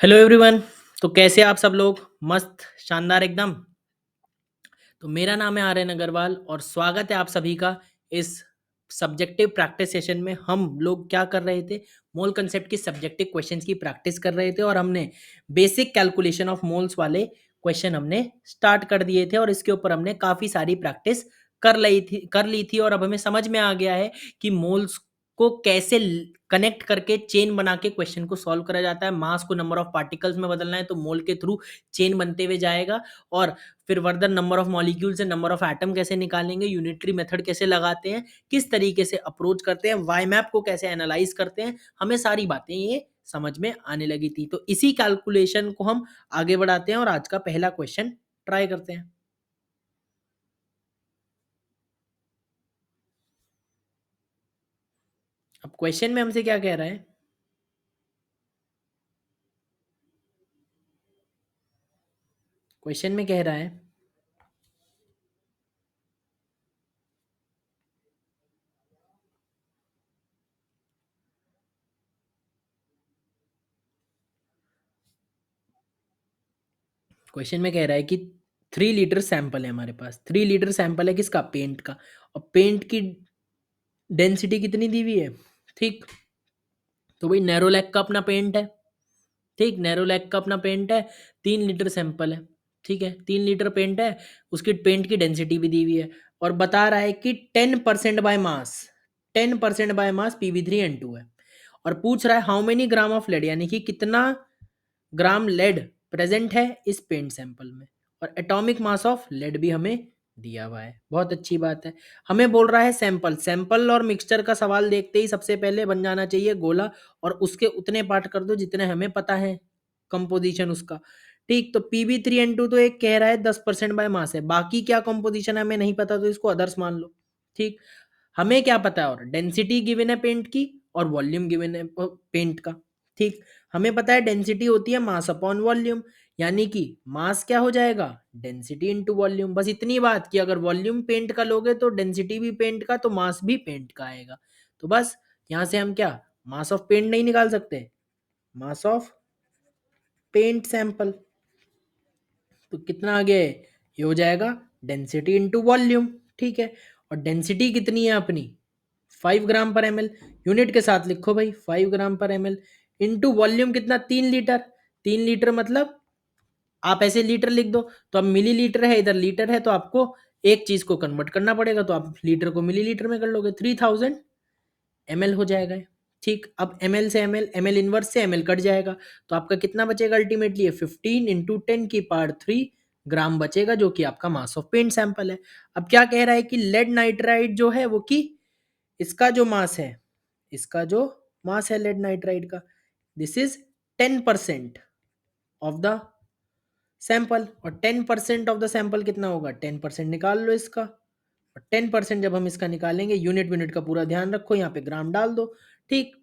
Hello everyone. तो कैसे आप सब लोग? मस्त, शानदार एकदम। तो मेरा नाम है आर्यन अग्रवाल और स्वागत है आप सभी का इस सब्जेक्टिव प्रैक्टिस सेशन में। हम लोग क्या कर रहे थे? मोल कंसेप्ट की सब्जेक्टिव क्वेश्चंस की प्रैक्टिस कर रहे थे और हमने बेसिक कैलकुलेशन ऑफ मोल्स वाले क्वेश्चन हमने स्टार्ट कर दिए थे और इसके ऊपर हमने काफ़ी सारी प्रैक्टिस कर ली थी और अब हमें समझ में आ गया है कि मोल्स को कैसे कनेक्ट करके चेन बना के क्वेश्चन को सॉल्व करा जाता है। मास को नंबर ऑफ पार्टिकल्स में बदलना है तो मोल के थ्रू चेन बनते हुए जाएगा और फिर फर्दर नंबर ऑफ मॉलिक्यूल्स से नंबर ऑफ एटम कैसे निकालेंगे, यूनिटरी मेथड कैसे लगाते हैं, किस तरीके से अप्रोच करते हैं, वाई मैप को कैसे एनालाइज करते हैं, हमें सारी बातें ये समझ में आने लगी थी। तो इसी कैलकुलेशन को हम आगे बढ़ाते हैं और आज का पहला क्वेश्चन ट्राई करते हैं। अब क्वेश्चन में हमसे क्या कह रहा है? क्वेश्चन में कह रहा है क्वेश्चन में कह रहा है कि 3 लीटर सैंपल है हमारे पास। 3 लीटर सैंपल है किसका? पेंट का। और पेंट की डेंसिटी कितनी दी हुई है? ठीक। तो भाई नैरो लैक का अपना पेंट है। ठीक, नैरो लैक का अपना पेंट है। 3 लीटर सैंपल है। ठीक है, 3 लीटर पेंट है। उसकी पेंट की डेंसिटी भी दी हुई है और बता रहा है कि 10% by mass, 10% by mass PB3N2 है। और पूछ रहा है how many gram of lead, यानी कि कितना ग्राम लेड प्रेजेंट है इस पेंट सैंपल में। और एटॉमिक मास ऑफ लेड भी हमें दिया हुआ है। बहुत अच्छी बात है। हमें बोल रहा है सैंपल, सैंपल और मिक्सचर का सवाल देखते ही सबसे पहले बन जाना चाहिए गोला और उसके उतने पार्ट कर दो जितने हमें पता है कंपोजिशन उसका। ठीक, तो PB3N2 तो एक कह रहा है 10% बाय मास है, बाकी क्या कंपोजिशन हमें नहीं पता तो इसको अदर्स मान लो। ठीक, हमें क्या पता है? और डेंसिटी गिवन है पेंट की और वॉल्यूम गिवन है पेंट का। ठीक, हमें पता है डेंसिटी होती है मास अपॉन वॉल्यूम, यानी कि मास क्या हो जाएगा? Density into volume. बस इतनी बात कि अगर वॉल्यूम पेंट का लोगे तो डेंसिटी भी पेंट का, तो मास भी पेंट का आएगा। तो बस यहां से हम क्या मास ऑफ पेंट नहीं निकाल सकते? Mass of paint sample. तो कितना आ गया है? ये हो जाएगा डेंसिटी इंटू वॉल्यूम। ठीक है, और डेंसिटी कितनी है अपनी? 5 ग्राम पर ml। यूनिट के साथ लिखो भाई, 5 ग्राम पर ml इंटू वॉल्यूम कितना? 3 लीटर। 3 लीटर मतलब आप ऐसे लीटर लिख दो, तो अब मिलीलीटर है, इधर लीटर है, तो आपको एक चीज को कन्वर्ट करना पड़ेगा, तो आप लीटर को मिलीलीटर में कर लोगे। 3000 ml हो जाएगा ये। ठीक, अब ml से ml इनवर्स से ml कट जाएगा, तो आपका कितना बचेगा अल्टीमेटली? 15 × 10⁻³ ग्राम बचेगा, जो कि आपका मास ऑफ पेंट सैंपल है। अब क्या कह रहा है कि लेड नाइट्राइड जो है वो कि इसका जो मास है, इसका जो मास है लेड नाइट्राइड का, this is 10% of the sample. और 10% ऑफ द सैंपल कितना होगा? 10% निकाल लो इसका। और 10% जब हम इसका निकालेंगे, यूनिट यूनिट का पूरा ध्यान रखो, यहाँ पे ग्राम डाल दो। ठीक,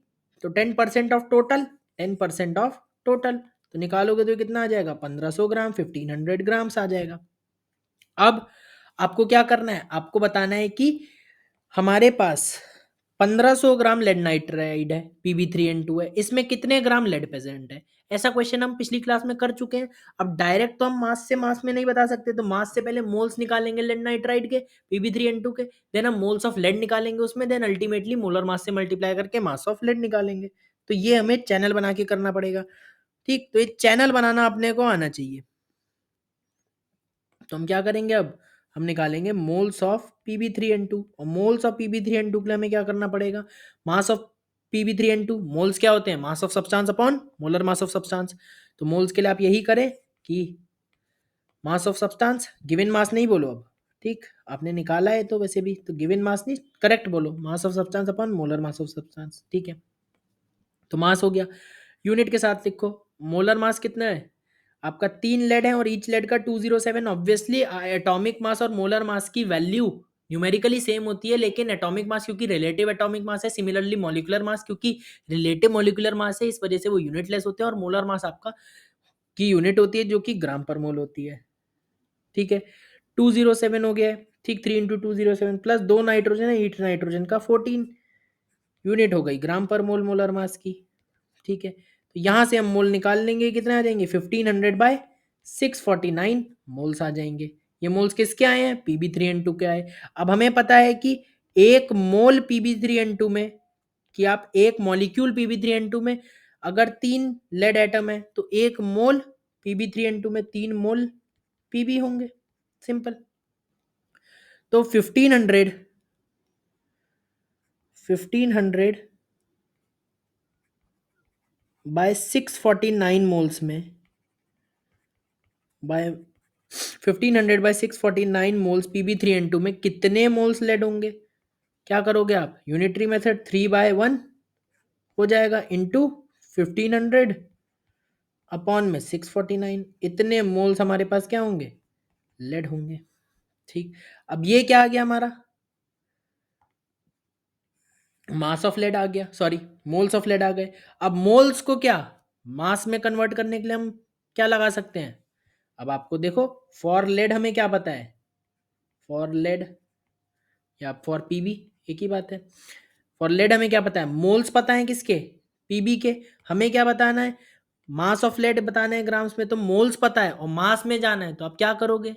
तो 10% ऑफ टोटल, 10% ऑफ टोटल, तो निकालोगे तो कितना आ जाएगा? 1500 ग्राम, 1500 ग्राम्स आ जाएगा। अब आपको क्या करना है? आपको बताना है कि हमारे पास 1500 ग्राम लेड नाइट्राइड है, PB3N2 है, इसमें कितने ग्राम लेड प्रेजेंट है। ऐसा क्वेश्चन हम पिछली क्लास में कर चुके हैं। अब डायरेक्ट तो हम मास से मास में नहीं बता सकते, तो मास से पहले मोल्स निकालेंगे लेड नाइट्राइड के, PB3N2 के, देन हम मोल्स ऑफ लेड निकालेंगे उसमें, देन अल्टीमेटली मोलर मास से मल्टीप्लाई करके मास ऑफ लेड निकालेंगे। तो ये हमें चैनल बना के करना पड़ेगा। ठीक, तो ये चैनल बनाना अपने को आना चाहिए। तो हम क्या करेंगे? अब हम निकालेंगे मोल्स ऑफ PB3N2, और मोल्स ऑफ PB3N2 के लिए हमें क्या करना पड़ेगा? मास ऑफ PB3N2, मोल्स क्या होते हैं? मास of substance upon molar mass of substance. तो मोल्स के लिए आप यही करें कि मास ऑफ सब्सटेंस, गिवन मास नहीं बोलो अब। ठीक, आपने निकाला है तो वैसे भी तो गिवन मास नहीं, करेक्ट बोलो, मास of substance upon molar mass of substance. ठीक है, तो मास हो गया। यूनिट के साथ लिखो, मोलर मास कितना है आपका? 3 लेड है और ईच लेड का 207। ऑब्वियसली एटॉमिक मास और मोलर मास की वैल्यू न्यूमेरिकली सेम होती है, लेकिन एटॉमिक मास क्योंकि रिलेटिव एटॉमिक मास है, सिमिलरली मॉलिक्यूलर मास क्योंकि रिलेटिव मॉलिक्यूलर मास है, इस वजह से वो यूनिटलेस होते हैं। और मोलर मास आपका की यूनिट होती है जो कि ग्राम पर मोल होती है। ठीक है, 207 हो गया है। ठीक, 3 × 207 प्लस 2 नाइट्रोजन है, ईट नाइट्रोजन का 14 यूनिट हो गई ग्राम पर मोल मोलर मास की। ठीक है, तो यहाँ से हम मोल निकाल लेंगे, कितने आ जाएंगे 1500/649 मोल्स आ जाएंगे। ये मोल्स किसके आए हैं, Pb3N2 के आए। अब हमें पता है कि एक मोल Pb3N2 में, कि आप एक मॉलिक्यूल Pb3N2 में अगर 3 लेड एटम है तो एक मोल Pb3N2 में 3 मोल Pb होंगे, सिंपल। तो 1500/649 मोल्स में, बाय 1500/649 मोल्स Pb3N2 में कितने मोल्स लेड होंगे। क्या करोगे आप, यूनिटरी मेथड 3/1 हो जाएगा इंटू 1500/649, इतने मोल्स हमारे पास क्या होंगे, लेड होंगे। ठीक, अब ये क्या आ गया हमारा, मास ऑफ लेड आ गया, सॉरी मोल्स ऑफ लेड आ गए। अब मोल्स को क्या मास में कन्वर्ट करने के लिए हम क्या लगा सकते हैं। अब आपको देखो, फॉर लेड हमें क्या पता है, फॉर लेड या फॉर पीबी एक ही बात है। फॉर लेड हमें क्या पता है, मोल्स पता है किसके, पीबी के। हमें क्या बताना है, मास ऑफ लेड बताना है ग्राम्स में, तो मोल्स पता है और मास में जाना है, तो आप क्या करोगे,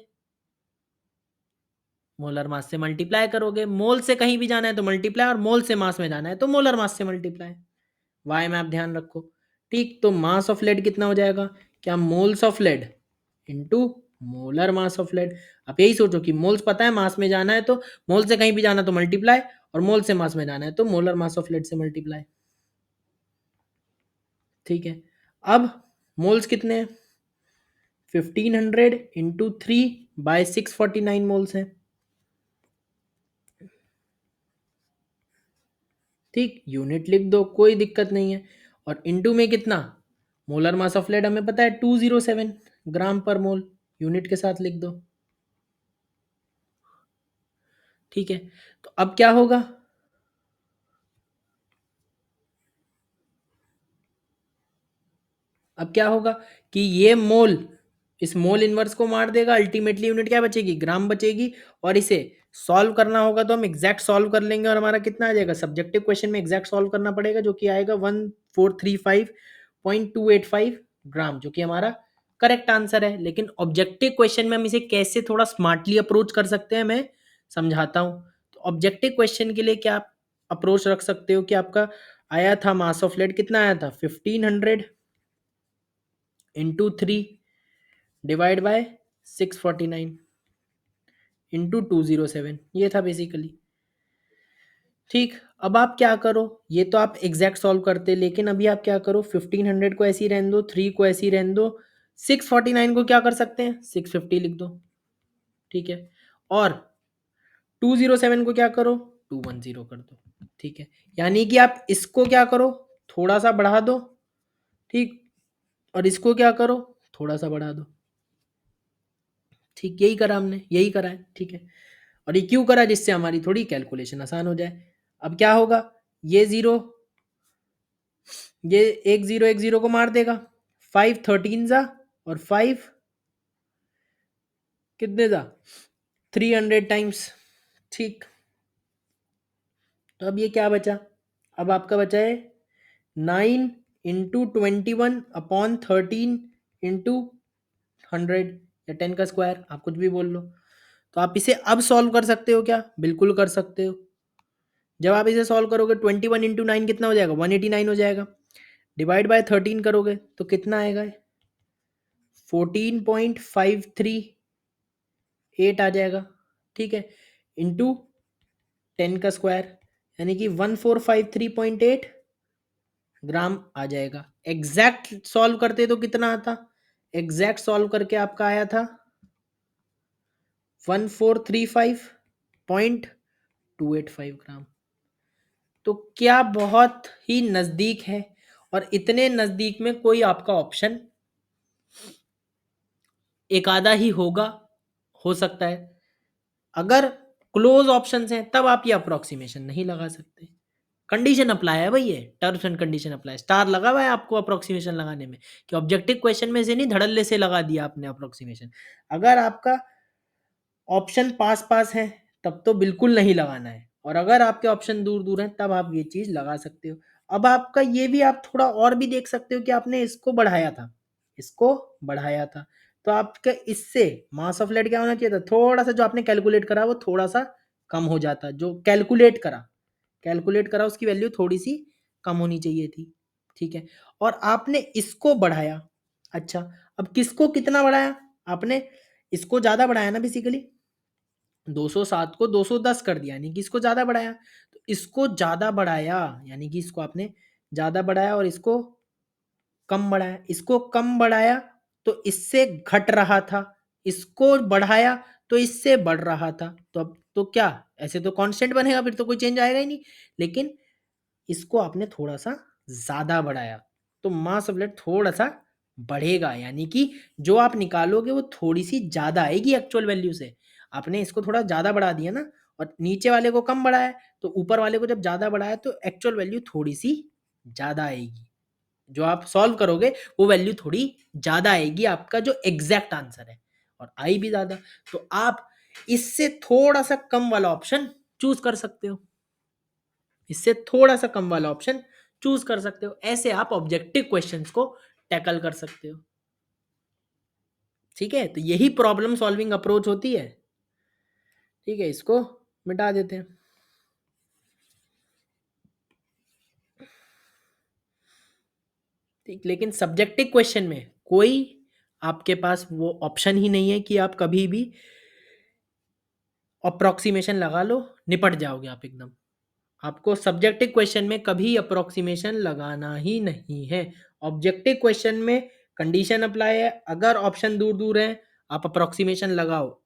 मोलर मास से मल्टीप्लाई करोगे। मोल से कहीं भी जाना है तो मल्टीप्लाई, और मोल से मास में जाना है तो मोलर मास से मल्टीप्लाई। वाई में आप ध्यान रखो। ठीक, तो मास ऑफ लेड कितना हो जाएगा, क्या moles of lead into molar mass of lead. आप यही सोचो कि मोल्स पता है, मास में जाना है तो मोल से कहीं भी जाना तो मल्टीप्लाई, और मोल से मास में जाना है तो मोलर मास ऑफ लेड से मल्टीप्लाई। ठीक है, अब मोल्स कितने हैं, 1500 इंटू 3/649 मोल्स हैं। ठीक, यूनिट लिख दो, कोई दिक्कत नहीं है। और इंटू में कितना, मोलर मास ऑफ लेड हमें पता है 207 ग्राम पर मोल, यूनिट के साथ लिख दो। ठीक है, तो अब क्या होगा, अब क्या होगा कि ये मोल इस मोल इनवर्स को मार देगा, अल्टीमेटली यूनिट क्या बचेगी, ग्राम बचेगी। और इसे सॉल्व करना होगा तो हम एग्जैक्ट सॉल्व कर लेंगे, और हमारा कितना आ जाएगा, सब्जेक्टिव क्वेश्चन में एग्जैक्ट सॉल्व करना पड़ेगा, जो कि आएगा 1435.285 ग्राम, जो कि हमारा करेक्ट आंसर है। लेकिन ऑब्जेक्टिव क्वेश्चन में हम इसे कैसे थोड़ा स्मार्टली अप्रोच कर सकते हैं, मैं समझाता हूँ। तो ऑब्जेक्टिव क्वेश्चन के लिए क्या आप अप्रोच रख सकते हो कि आपका आया था मास ऑफ लेड, कितना आया था 1500 इंटू 3 डिवाइड बाय 649 इंटू 207, ये था बेसिकली। ठीक, अब आप क्या करो, ये तो आप एग्जैक्ट सॉल्व करते, लेकिन अभी आप क्या करो, 1500 को ऐसे ही रहने दो, 3 को ऐसे ही रहने दो, 649 को क्या कर सकते हैं, 650 लिख दो। ठीक है, और 207 को क्या करो, 210 कर दो। ठीक है, यानी कि आप इसको क्या करो, थोड़ा सा बढ़ा दो। ठीक, और इसको क्या करो, थोड़ा सा बढ़ा दो। ठीक, यही करा हमने, यही करा है। ठीक है, और ये क्यों करा, जिससे हमारी थोड़ी कैलकुलेशन आसान हो जाए। अब क्या होगा, ये जीरो, ये एक जीरो को मार देगा, 5 13 जा, और 5 कितने जा, 300 टाइम्स। ठीक, तो अब ये क्या बचा, अब आपका बचा है 9 इंटू 21/13 इंटू 100, या 10 का स्क्वायर, आप कुछ भी बोल लो। तो आप इसे अब सॉल्व कर सकते हो क्या, बिल्कुल कर सकते हो। जब आप इसे सॉल्व करोगे 21 इंटू 9 कितना हो जाएगा, 189 हो जाएगा। डिवाइड बाय 13 करोगे तो कितना आएगा, 14.538 आ जाएगा। ठीक है, इंटू 10 का स्क्वायर, यानी कि 1453.8 ग्राम आ जाएगा। एग्जैक्ट सॉल्व करते तो कितना आता, एग्जैक्ट सॉल्व करके आपका आया था 1435.285 ग्राम। तो क्या बहुत ही नजदीक है, और इतने नजदीक में कोई आपका ऑप्शन एक आधा ही होगा, हो सकता है। अगर क्लोज ऑप्शंस हैं तब आप ये अप्रोक्सीमेशन नहीं लगा सकते। कंडीशन अप्लाई है भाई, ये terms and condition apply, star लगा हुआ है आपको अप्रोक्सीमेशन लगाने में, कि ऑब्जेक्टिव क्वेश्चन में से नहीं धड़ल्ले से लगा दिया आपने अप्रोक्सीमेशन। अगर आपका ऑप्शन पास पास है तब तो बिल्कुल नहीं लगाना है, और अगर आपके ऑप्शन दूर दूर हैं तब आप ये चीज लगा सकते हो। अब आपका ये भी आप थोड़ा और भी देख सकते हो कि आपने इसको बढ़ाया था, इसको बढ़ाया था, तो आपका इससे मास ऑफ लाइट क्या होना चाहिए था, थोड़ा सा जो आपने कैलकुलेट करा वो थोड़ा सा कम हो जाता, जो कैलकुलेट करा उसकी वैल्यू थोड़ी सी कम होनी चाहिए थी। ठीक है, और आपने इसको बढ़ाया। अच्छा, अब किसको कितना बढ़ाया आपने, इसको ज्यादा बढ़ाया ना बेसिकली, 207 को 210 कर दिया, यानी कि इसको ज्यादा बढ़ाया, तो इसको ज्यादा बढ़ाया यानी कि इसको आपने ज्यादा बढ़ाया और इसको कम बढ़ाया, इसको कम बढ़ाया तो इससे घट रहा था, इसको बढ़ाया तो इससे बढ़ रहा था, तो अब तो क्या, ऐसे तो कांस्टेंट बनेगा, फिर तो कोई चेंज आएगा ही नहीं, लेकिन इसको आपने थोड़ा सा ज्यादा बढ़ाया तो मास ऑफ लाइट थोड़ा सा बढ़ेगा, यानी कि जो आप निकालोगे वो थोड़ी सी ज्यादा आएगी एक्चुअल वैल्यू से। आपने इसको थोड़ा ज्यादा बढ़ा दिया ना, और नीचे वाले को कम बढ़ाया, तो ऊपर वाले को जब ज्यादा बढ़ाया तो एक्चुअल वैल्यू थोड़ी सी ज्यादा आएगी, जो आप सॉल्व करोगे वो वैल्यू थोड़ी ज्यादा आएगी, आपका जो एग्जैक्ट आंसर है, और आई भी ज्यादा, तो आप इससे थोड़ा सा कम वाला ऑप्शन चूज कर सकते हो, इससे थोड़ा सा कम वाला ऑप्शन चूज कर सकते हो, ऐसे आप ऑब्जेक्टिव क्वेश्चंस को टैकल कर सकते हो। ठीक है, तो यही प्रॉब्लम सॉल्विंग अप्रोच होती है। ठीक है, इसको मिटा देते हैं। ठीक, लेकिन सब्जेक्टिव क्वेश्चन में कोई आपके पास वो ऑप्शन ही नहीं है कि आप कभी भी अप्रोक्सीमेशन लगा लो, निपट जाओगे आप एकदम। आपको सब्जेक्टिव क्वेश्चन में कभी अप्रोक्सीमेशन लगाना ही नहीं है। ऑब्जेक्टिव क्वेश्चन में कंडीशन अप्लाई है, अगर ऑप्शन दूर दूर है आप अप्रोक्सीमेशन लगाओ,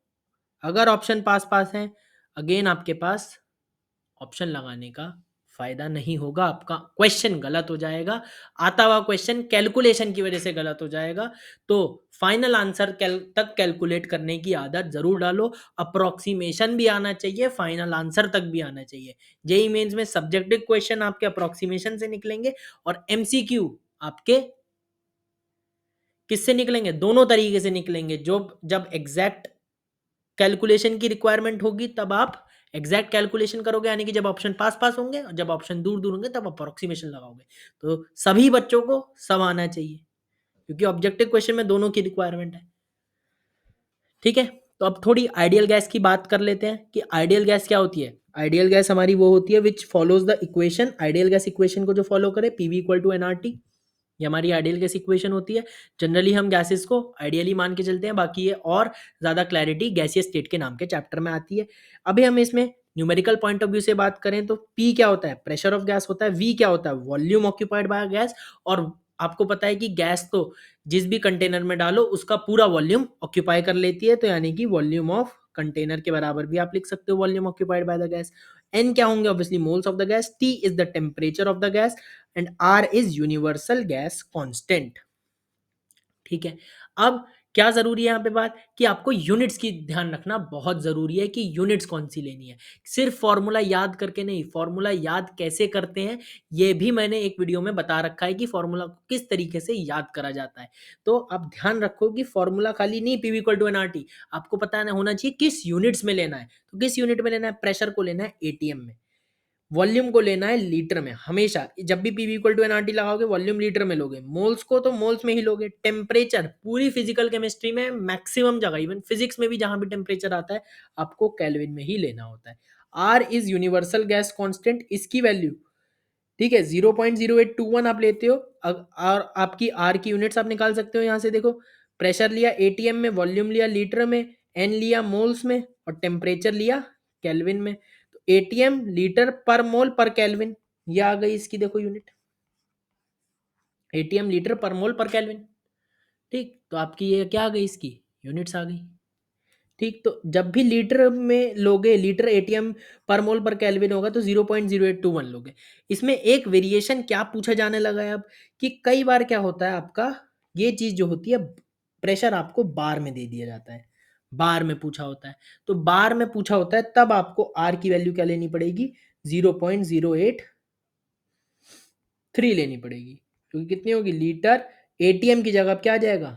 अगर ऑप्शन पास पास है अगेन आपके पास ऑप्शन लगाने का फायदा नहीं होगा, आपका क्वेश्चन गलत हो जाएगा, आता हुआ क्वेश्चन कैलकुलेशन की वजह से गलत हो जाएगा। तो फाइनल आंसर तक कैलकुलेट करने की आदत जरूर डालो, अप्रोक्सीमेशन भी आना चाहिए, फाइनल आंसर तक भी आना चाहिए। जेई मेंस में सब्जेक्टिव क्वेश्चन आपके अप्रोक्सीमेशन से निकलेंगे और एमसीक्यू आपके किससे निकलेंगे, दोनों तरीके से निकलेंगे। जो जब एग्जैक्ट कैलकुलेशन की रिक्वायरमेंट होगी तब आप एग्जैक्ट कैलकुलेशन करोगे, यानी कि जब ऑप्शन पास पास होंगे, और जब ऑप्शन दूर दूर होंगे तब अप्रोक्सीमेशन लगाओगे। तो सभी बच्चों को सब आना चाहिए, क्योंकि ऑब्जेक्टिव क्वेश्चन में दोनों की रिक्वायरमेंट है। ठीक है, तो अब थोड़ी आइडियल गैस की बात कर लेते हैं कि आइडियल गैस क्या होती है। आइडियल गैस हमारी वो होती है विच follows the equation, ideal gas equation को जो फॉलो करे, पीवी इक्वल टू एनआरटी, ये हमारी आइडियल गैस इक्वेशन होती है। जनरली हम गैसेस को आइडियली मान के चलते हैं, बाकी ये और ज़्यादा क्लैरिटी गैसीय स्टेट के नाम के चैप्टर में आती है। अभी हम इसमें न्यूमेरिकल पॉइंट ऑफ व्यू से बात करें तो पी क्या होता है, प्रेशर ऑफ गैस होता है, वी क्या होता है, वॉल्यूम ऑक्यूपाइड बाय गैस, और आपको पता है कि गैस तो जिस भी कंटेनर में डालो उसका पूरा वॉल्यूम ऑक्यूपाई कर लेती है, तो यानी कि वॉल्यूम ऑफ कंटेनर के बराबर भी आप लिख सकते हो volume occupied by the gas. N क्या होंगे, obviously moles of the gas, T is the temperature of the gas, and R is universal gas constant. ठीक है, अब क्या जरूरी है यहाँ पे बात कि आपको यूनिट्स की ध्यान रखना बहुत जरूरी है कि यूनिट्स कौन सी लेनी है। सिर्फ फॉर्मूला याद करके नहीं, फॉर्मूला याद कैसे करते हैं ये भी मैंने एक वीडियो में बता रखा है कि फॉर्मूला को किस तरीके से याद करा जाता है। तो आप ध्यान रखो कि फॉर्मूला खाली नहीं पीवी इक्वल टू एनआरटी, आपको पता होना चाहिए किस यूनिट्स में लेना है। तो किस यूनिट में लेना है, प्रेशर को लेना है एटीएम में, वॉल्यूम को लेना है लीटर में, हमेशा जब भी पीवी इक्वल टू एनआरटी लगाओगे वॉल्यूम लीटर में लोगे, मोल्स को तो मोल्स में ही लोगे, टेम्परेचर पूरी फिजिकल केमिस्ट्री में मैक्सिमम जगह, इवन फिजिक्स में भी जहां भी टेम्परेचर आता है आपको केल्विन में ही लेना होता है। R is universal gas constant, इसकी वैल्यू ठीक है 0.0821 आप लेते हो, और आपकी आर की यूनिट्स आप निकाल सकते हो यहाँ से, देखो प्रेशर लिया एटीएम में, वॉल्यूम लिया लीटर में, एन लिया मोल्स में, और टेम्परेचर लिया केल्विन में। तो एटीएम लीटर पर मोल पर केल्विन, ये आ गई इसकी देखो यूनिट, एटीएम लीटर पर मोल पर केल्विन। ठीक, तो आपकी ये क्या आ गई, इसकी यूनिट्स आ गई। ठीक, तो जब भी लीटर में लोगे, लीटर एटीएम पर मोल पर केल्विन होगा तो 0.0821 लोगे। इसमें एक वेरिएशन क्या पूछा जाने लगा है अब, कि कई बार क्या होता है आपका, ये चीज जो होती है प्रेशर आपको बार में दे दिया जाता है, बार में पूछा होता है, तो बार में पूछा होता है तब आपको आर की वैल्यू क्या लेनी पड़ेगी, 0.083 लेनी पड़ेगी, क्योंकि कितनी होगी लीटर, एटीएम की जगह क्या आ जाएगा,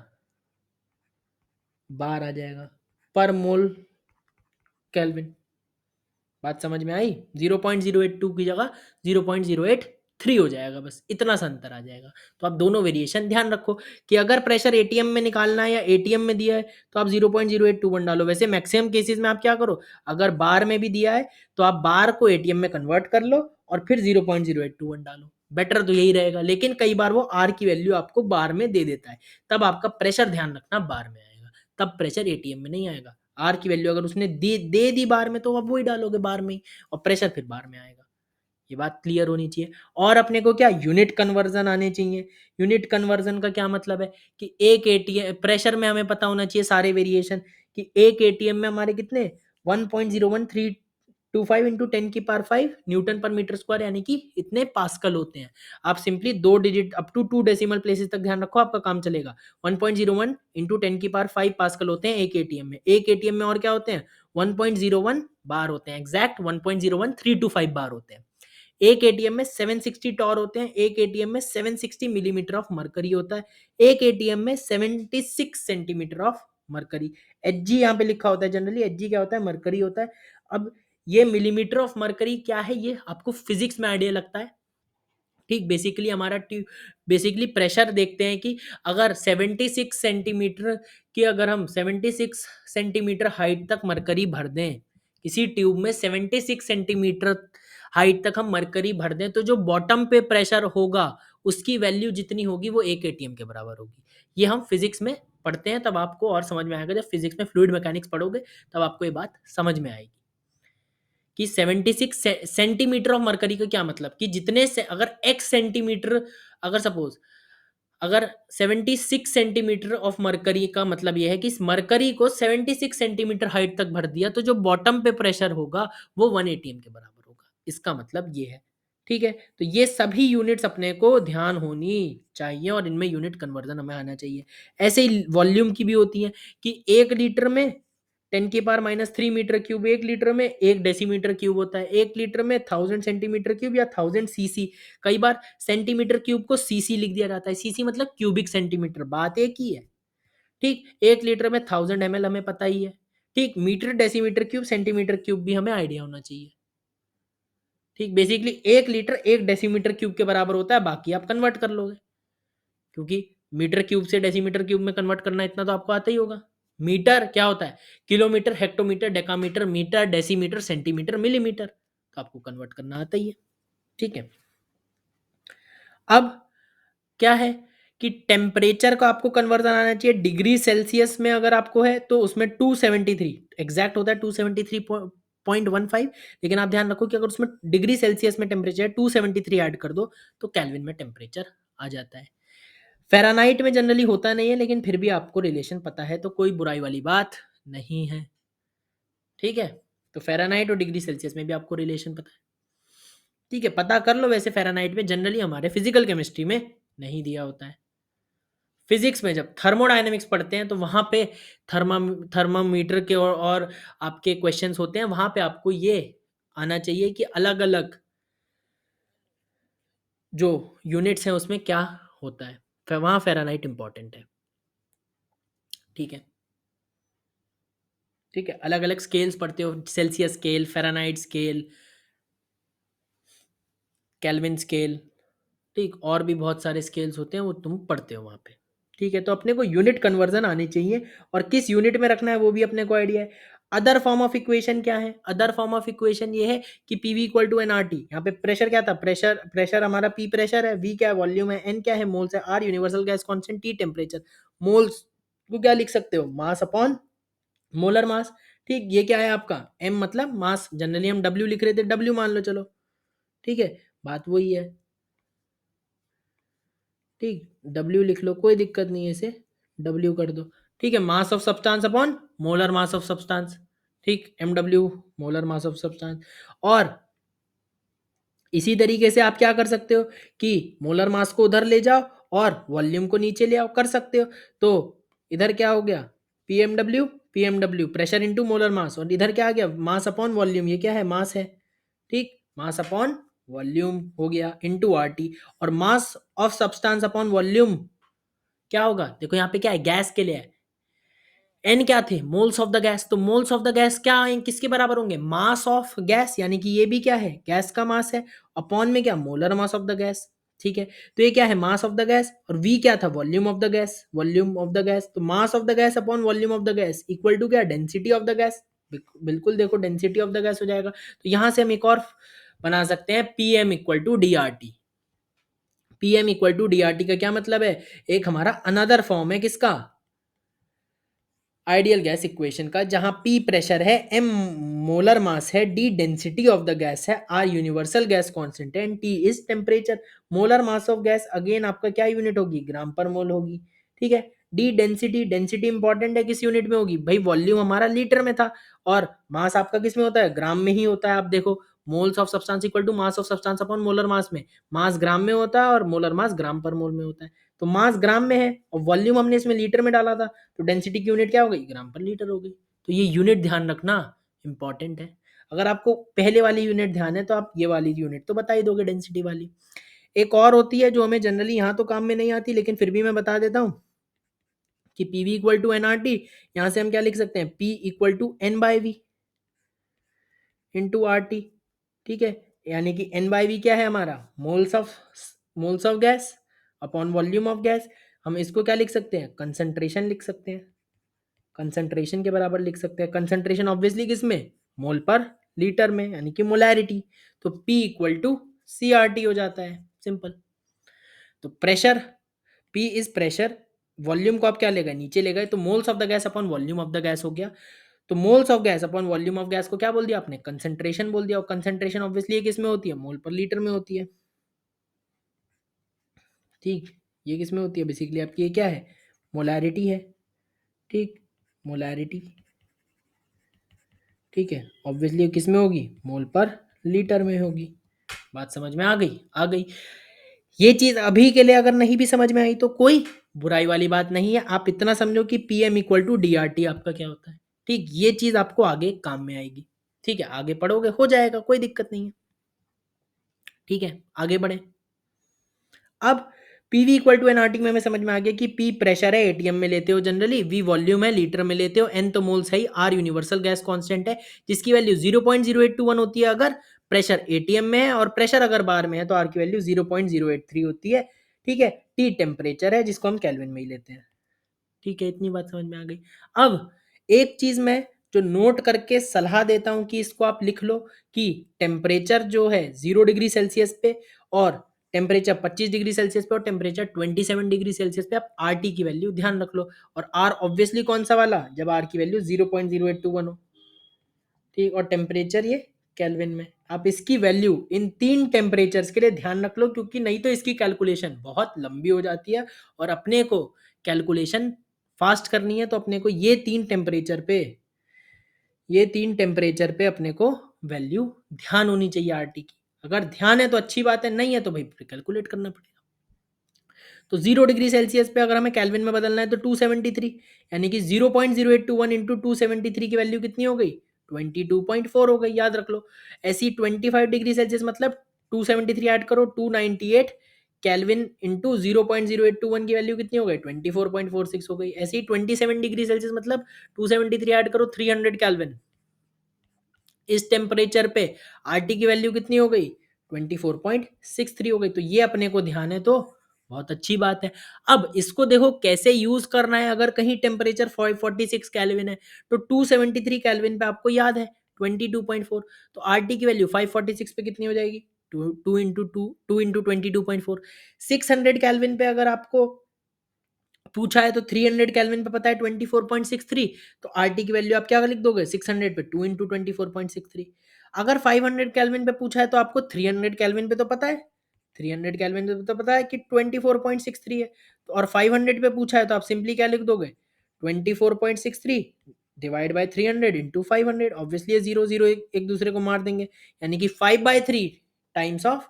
बार आ जाएगा, पर मोल केल्विन। बात समझ में आई, 0.082 की जगह 0.083 3 हो जाएगा, बस इतना सा अंतर आ जाएगा। तो आप दोनों वेरिएशन ध्यान रखो कि अगर प्रेशर एटीएम में निकालना है या एटीएम में दिया है तो आप 0.0821 डालो। वैसे मैक्सिमम केसेस में आप क्या करो, अगर बार में भी दिया है तो आप बार को एटीएम में कन्वर्ट कर लो और फिर 0.0821 डालो, बेटर तो यही रहेगा। लेकिन कई बार वो आर की वैल्यू आपको बार में दे देता है, तब आपका प्रेशर ध्यान रखना बार में आएगा, तब प्रेशर एटीएम में नहीं आएगा। आर की वैल्यू अगर उसने दे दी बार में तो आप वही डालोगे बार में ही, और प्रेशर फिर बार में आएगा। ये बात क्लियर होनी चाहिए। और अपने को क्या यूनिट कन्वर्जन आने चाहिए। यूनिट कन्वर्जन का क्या मतलब है कि एक एटीएम प्रेशर में हमें पता होना चाहिए सारे वेरिएशन, कि एक एटीएम में हमारे कितने 1.01325 into 10⁵ newton per metre square, यानी कि इतने पास्कल होते हैं। आप simply 2 digit up to 2 decimal places तक ध्यान रखो, आपका काम चलेगा। 1.01 इंटू 10⁵ पास्कल होते हैं एक एटीएम में। एक एटीएम में और क्या होते हैं, 1.01 बार होते हैं, एग्जैक्ट 1.01325 बार होते हैं। एक एटीएम में 760 टॉर होते हैं, एक एटीएम में 760 मिलीमीटर ऑफ मरकरी होता है, एक एटीएम में 76 सेंटीमीटर ऑफ मरकरी। एचजी यहाँ पे लिखा होता है, जनरली एचजी क्या होता है, मरकरी होता है। अब ये मिलीमीटर ऑफ मरकरी क्या है, ये आपको फिजिक्स में आइडिया लगता है, ठीक। बेसिकली हमारा बेसिकली प्रेशर देखते हैं कि अगर 76 सेंटीमीटर की अगर हम 76 सेंटीमीटर हाइट तक मरकरी भर दें, किसी ट्यूब में 76 सेंटीमीटर हाइट तक हम मरकरी भर दें, तो जो बॉटम पे प्रेशर होगा उसकी वैल्यू जितनी होगी वो एक एटीएम के बराबर होगी। ये हम फिजिक्स में पढ़ते हैं, तब आपको और समझ में आएगा। जब फिजिक्स में फ्लूइड मैकेनिक्स पढ़ोगे तब आपको ये बात समझ में आएगी कि 76 सेंटीमीटर ऑफ मरकरी का क्या मतलब, कि जितने से अगर x सेंटीमीटर, अगर सपोज अगर 76 सेंटीमीटर ऑफ मरकरी का मतलब यह है कि इस मरकरी को 76 सेंटीमीटर हाइट तक भर दिया, तो जो बॉटम पे प्रेशर होगा वो 1 एटीएम के बराबर होगा। इसका मतलब ये है, ठीक है। तो ये सभी यूनिट्स अपने को ध्यान होनी चाहिए और इनमें यूनिट कन्वर्जन हमें आना चाहिए। ऐसे ही वॉल्यूम की भी होती है कि 1 लीटर में 10⁻³ मीटर क्यूब, 1 लीटर में 1 डेसीमीटर क्यूब होता है, 1 लीटर में 1000 सेंटीमीटर क्यूब या 1000 सीसी। कई बार सेंटीमीटर क्यूब को सीसी लिख दिया जाता है, सीसी मतलब क्यूबिक सेंटीमीटर, बात एक ही है, ठीक। 1 लीटर में 1000 ml हमें पता ही है, ठीक। Metre decimetre cube centimetre cube भी हमें आइडिया होना चाहिए, ठीक। बेसिकली 1 लीटर 1 डेसीमीटर क्यूब के बराबर होता है, बाकी आप कन्वर्ट कर लोगे, क्योंकि मीटर क्यूब से डेसीमीटर क्यूब में कन्वर्ट करना इतना तो आपको आता ही होगा। मीटर क्या होता है, kilometre, hectometre, decametre, metre, decimetre, centimetre, millimetre, तो आपको कन्वर्ट करना आता ही है, ठीक है। अब क्या है कि टेम्परेचर का आपको कन्वर्जन आना चाहिए। डिग्री सेल्सियस में अगर आपको है तो उसमें 273 एग्जैक्ट होता है, 273.15। लेकिन आप ध्यान रखो कि अगर उसमें डिग्री सेल्सियस में टेम्परेचर 273 ऐड कर दो तो केल्विन में टेम्परेचर आ जाता है। फ़ारेनहाइट में जनरली होता नहीं है, लेकिन फिर भी आपको रिलेशन पता है तो कोई बुराई वाली बात नहीं है, ठीक है। तो फ़ारेनहाइट और डिग्री सेल्सियस में भी आपको रिलेशन पता है, ठीक है। पता कर लो, वैसे फ़ारेनहाइट में जनरली हमारे फिजिकल केमिस्ट्री में नहीं दिया होता है। फिजिक्स में जब थर्मोडायनेमिक्स पढ़ते हैं तो वहां पे थर्मामीटर के और आपके क्वेश्चंस होते हैं, वहां पे आपको ये आना चाहिए कि अलग अलग जो यूनिट्स हैं उसमें क्या होता है, फिर वहां फ़ारेनहाइट इंपॉर्टेंट है, ठीक है। ठीक है, अलग अलग स्केल्स पढ़ते हो, Celsius scale, Fahrenheit scale, kelvin scale, ठीक। और भी बहुत सारे स्केल्स होते हैं, वो तुम पढ़ते हो वहाँ पे, ठीक है। तो अपने को यूनिट कन्वर्जन आनी चाहिए और किस यूनिट में रखना है वो भी अपने को आइडिया है। अदर फॉर्म ऑफ इक्वेशन क्या है, अदर फॉर्म ऑफ इक्वेशन ये है कि PV equal to N R T. यहाँ पे प्रेशर क्या था, प्रेशर हमारा पी प्रेशर है, वी क्या है वॉल्यूम है, एन क्या है मोल्स है, R universal gas constant, T temperature. Moles को क्या लिख सकते हो, मास अपॉन मोलर मास, ठीक। ये क्या है आपका एम मतलब मास, जनरली हम डब्ल्यू लिख रहे थे, डब्ल्यू मान लो चलो, ठीक है। बात वही है, ठीक। डब्ल्यू लिख लो, कोई दिक्कत नहीं है, इसे डब्ल्यू कर दो, ठीक है। Mass of substance upon molar mass of substance, ठीक। M W molar mass of substance. और इसी तरीके से आप क्या कर सकते हो कि मोलर मास को उधर ले जाओ और वॉल्यूम को नीचे ले आओ, कर सकते हो। तो इधर क्या हो गया, P M W pressure into molar mass, और इधर क्या आ गया मास अपॉन वॉल्यूम, ये क्या है मास है, ठीक। मास अपॉन वॉल्यूम हो गया इंटू आर टी। और mass of substance upon volume क्या होगा, देखो यहाँ पे क्या है, गैस के लिए है, एन क्या थे, मोल्स ऑफ द गैस। तो मोल्स ऑफ द गैस क्या किसके बराबर होंगे, मास ऑफ गैस, यानी कि ये भी क्या है, गैस का मास है, अपॉन में क्या, molar mass of the gas. ठीक है, तो ये क्या है, मास ऑफ द गैस, और वी क्या था, volume of the gas, volume of the gas. तो mass of the gas upon volume of the gas equal to क्या, डेंसिटी ऑफ द गैस। बिल्कुल देखो डेंसिटी ऑफ द गैस हो जाएगा। तो यहां से हम एक और बना सकते हैं, P M equal to D R T. P M equal to D R T का क्या मतलब है, एक हमारा अनदर फॉर्म है किसका, आइडियल गैस इक्वेशन का, जहां P प्रेशर है, M मोलर मास है, D density of the gas है, R यूनिवर्सल गैस कांस्टेंट है, and T is temperature. Molar mass of gas again आपका क्या यूनिट होगी, ग्राम पर मोल होगी। ठीक है, D डेंसिटी, डेंसिटी इंपॉर्टेंट है, किस यूनिट में होगी भाई, वॉल्यूम हमारा लीटर में था, और मास आपका किस में होता है, ग्राम में ही होता है। आप देखो, moles of substance equal to mass of substance upon molar mass में, मास ग्राम में होता है और मोलर मास ग्राम पर मोल में होता है। तो मास ग्राम में है और वॉल्यूम हमने इसमें लीटर में डाला था, तो डेंसिटी की यूनिट क्या हो गई, ग्राम पर लीटर हो गई। तो ये यूनिट ध्यान रखना इंपॉर्टेंट है। अगर आपको पहले वाली यूनिट ध्यान है तो आप ये वाली यूनिट तो बता ही दोगे, डेंसिटी वाली। एक और होती है जो हमें जनरली यहाँ तो काम में नहीं आती, लेकिन फिर भी मैं बता देता हूँ कि P V equal to N R T. यहाँ से हम क्या लिख सकते हैं, P equal to N by V into R T. ठीक है, यानी कि एन बाई वी क्या है हमारा, moles of gas upon volume of gas. हम इसको क्या लिख सकते हैं, कंसंट्रेशन लिख सकते हैं, कंसंट्रेशन के बराबर लिख सकते हैं। कंसंट्रेशन ऑब्वियसली किस में, मोल पर लीटर में, यानी कि मोलैरिटी। तो P equal to C R T हो जाता है, सिंपल। तो pressure, P is pressure, volume को आप क्या ले गए, नीचे ले गए, तो moles of the gas upon volume of the gas हो गया। तो moles of gas upon volume of gas को क्या बोल दिया आपने, कंसंट्रेशन बोल दिया, और कंसंट्रेशन ऑब्वियसली किस में होती है, मोल पर लीटर में होती है। ठीक, ये किस में होती है, बेसिकली आपकी ये क्या है, मोलैरिटी है। ठीक, मोलैरिटी। ठीक है, ऑब्वियसली किस में होगी, मोल पर लीटर में होगी। बात समझ में आ गई, आ गई। ये चीज अभी के लिए अगर नहीं भी समझ में आई तो कोई बुराई वाली बात नहीं है, आप इतना समझो कि P M equal to D R T आपका क्या होता है। ठीक, ये चीज आपको आगे काम में आएगी। ठीक है, आगे पढ़ोगे हो जाएगा, कोई दिक्कत नहीं है। ठीक है, आगे बढ़े। अब पीवी इक्वल टू एनआरटी में हमें समझ में आ गया कि पी प्रेशर है, एटीएम में लेते हो जनरली, वी वॉल्यूम है, लीटर में लेते हो, एन तो मोल्स है, आर यूनिवर्सल गैस कांस्टेंट है, जिसकी वैल्यू 0.0821 होती है अगर प्रेशर एटीएम में है, और प्रेशर अगर बार में है तो आर की वैल्यू 0.083 होती है। ठीक है, टी टेम्परेचर है, जिसको हम केल्विन में ही लेते हैं। ठीक है, इतनी बात समझ में आ गई। अब एक चीज मैं जो नोट करके सलाह देता हूं कि इसको आप लिख लो, कि टेम्परेचर जो है 0 डिग्री सेल्सियस पे, और टेम्परेचर 25 डिग्री सेल्सियस पे, और टेम्परेचर 27 डिग्री सेल्सियस पे, आप आर टी की वैल्यू ध्यान रख लो। और आर ऑब्वियसली कौन सा वाला, जब आर की वैल्यू 0.0821 हो। ठीक, और टेम्परेचर ये केल्विन में, आप इसकी वैल्यू इन तीन टेम्परेचर्स के लिए ध्यान रख लो, क्योंकि नहीं तो इसकी कैलकुलेशन बहुत लंबी हो जाती है, और अपने को कैलकुलेशन फास्ट करनी है तो अपने को ये तीन टेम्परेचर पे अपने को वैल्यू ध्यान होनी चाहिए आरटी की। अगर ध्यान है तो अच्छी बात है, नहीं है तो भाई कैलकुलेट करना पड़ेगा। तो 0 डिग्री सेल्सियस पे अगर हमें केल्विन में बदलना है तो 273, यानी कि 0.0821 इंटू 273 की वैल्यू कितनी हो गई, 22.4 हो गई, याद रख लो। ऐसी 25 डिग्री सेल्सियस मतलब 273 ऐड करो, 298 केल्विन इंटू 0.0821 की वैल्यू कितनी हो गई, 24.46 हो गई। ऐसे ही 27 डिग्री सेल्सियस मतलब 273 ऐड करो, 300 केल्विन। इस टेम्परेचर पे आरटी की वैल्यू कितनी हो गई, 24.63 हो गई। तो ये अपने को ध्यान है तो बहुत अच्छी बात है। अब इसको देखो कैसे यूज करना है। अगर कहीं टेम्परेचर 546 केल्विन है तो 273 केल्विन पे आपको याद है 22.4, तो आरटी की वैल्यू 546 पे कितनी हो जाएगी, टू इंटू 22.4। 600 केल्विन पे अगर आपको पूछा है तो 300 केल्विन पे पता है 24.63, तो आरटी की वैल्यू आप क्या लिख दोगे, 600 पे 2 इंटू 24.63। अगर 500 केल्विन पे पूछा है तो आपको 300 केल्विन पे तो पता है, 300 केल्विन पे तो पता है कि 24.63 है, तो और 500 पे पूछा है तो आप सिंपली क्या लिख दोगे, 24.63 डिवाइड बाय 300 इंटू 500। ऑब्वियसली ये जीरो जीरो एक दूसरे को मार देंगे, यानी कि 5/3 times of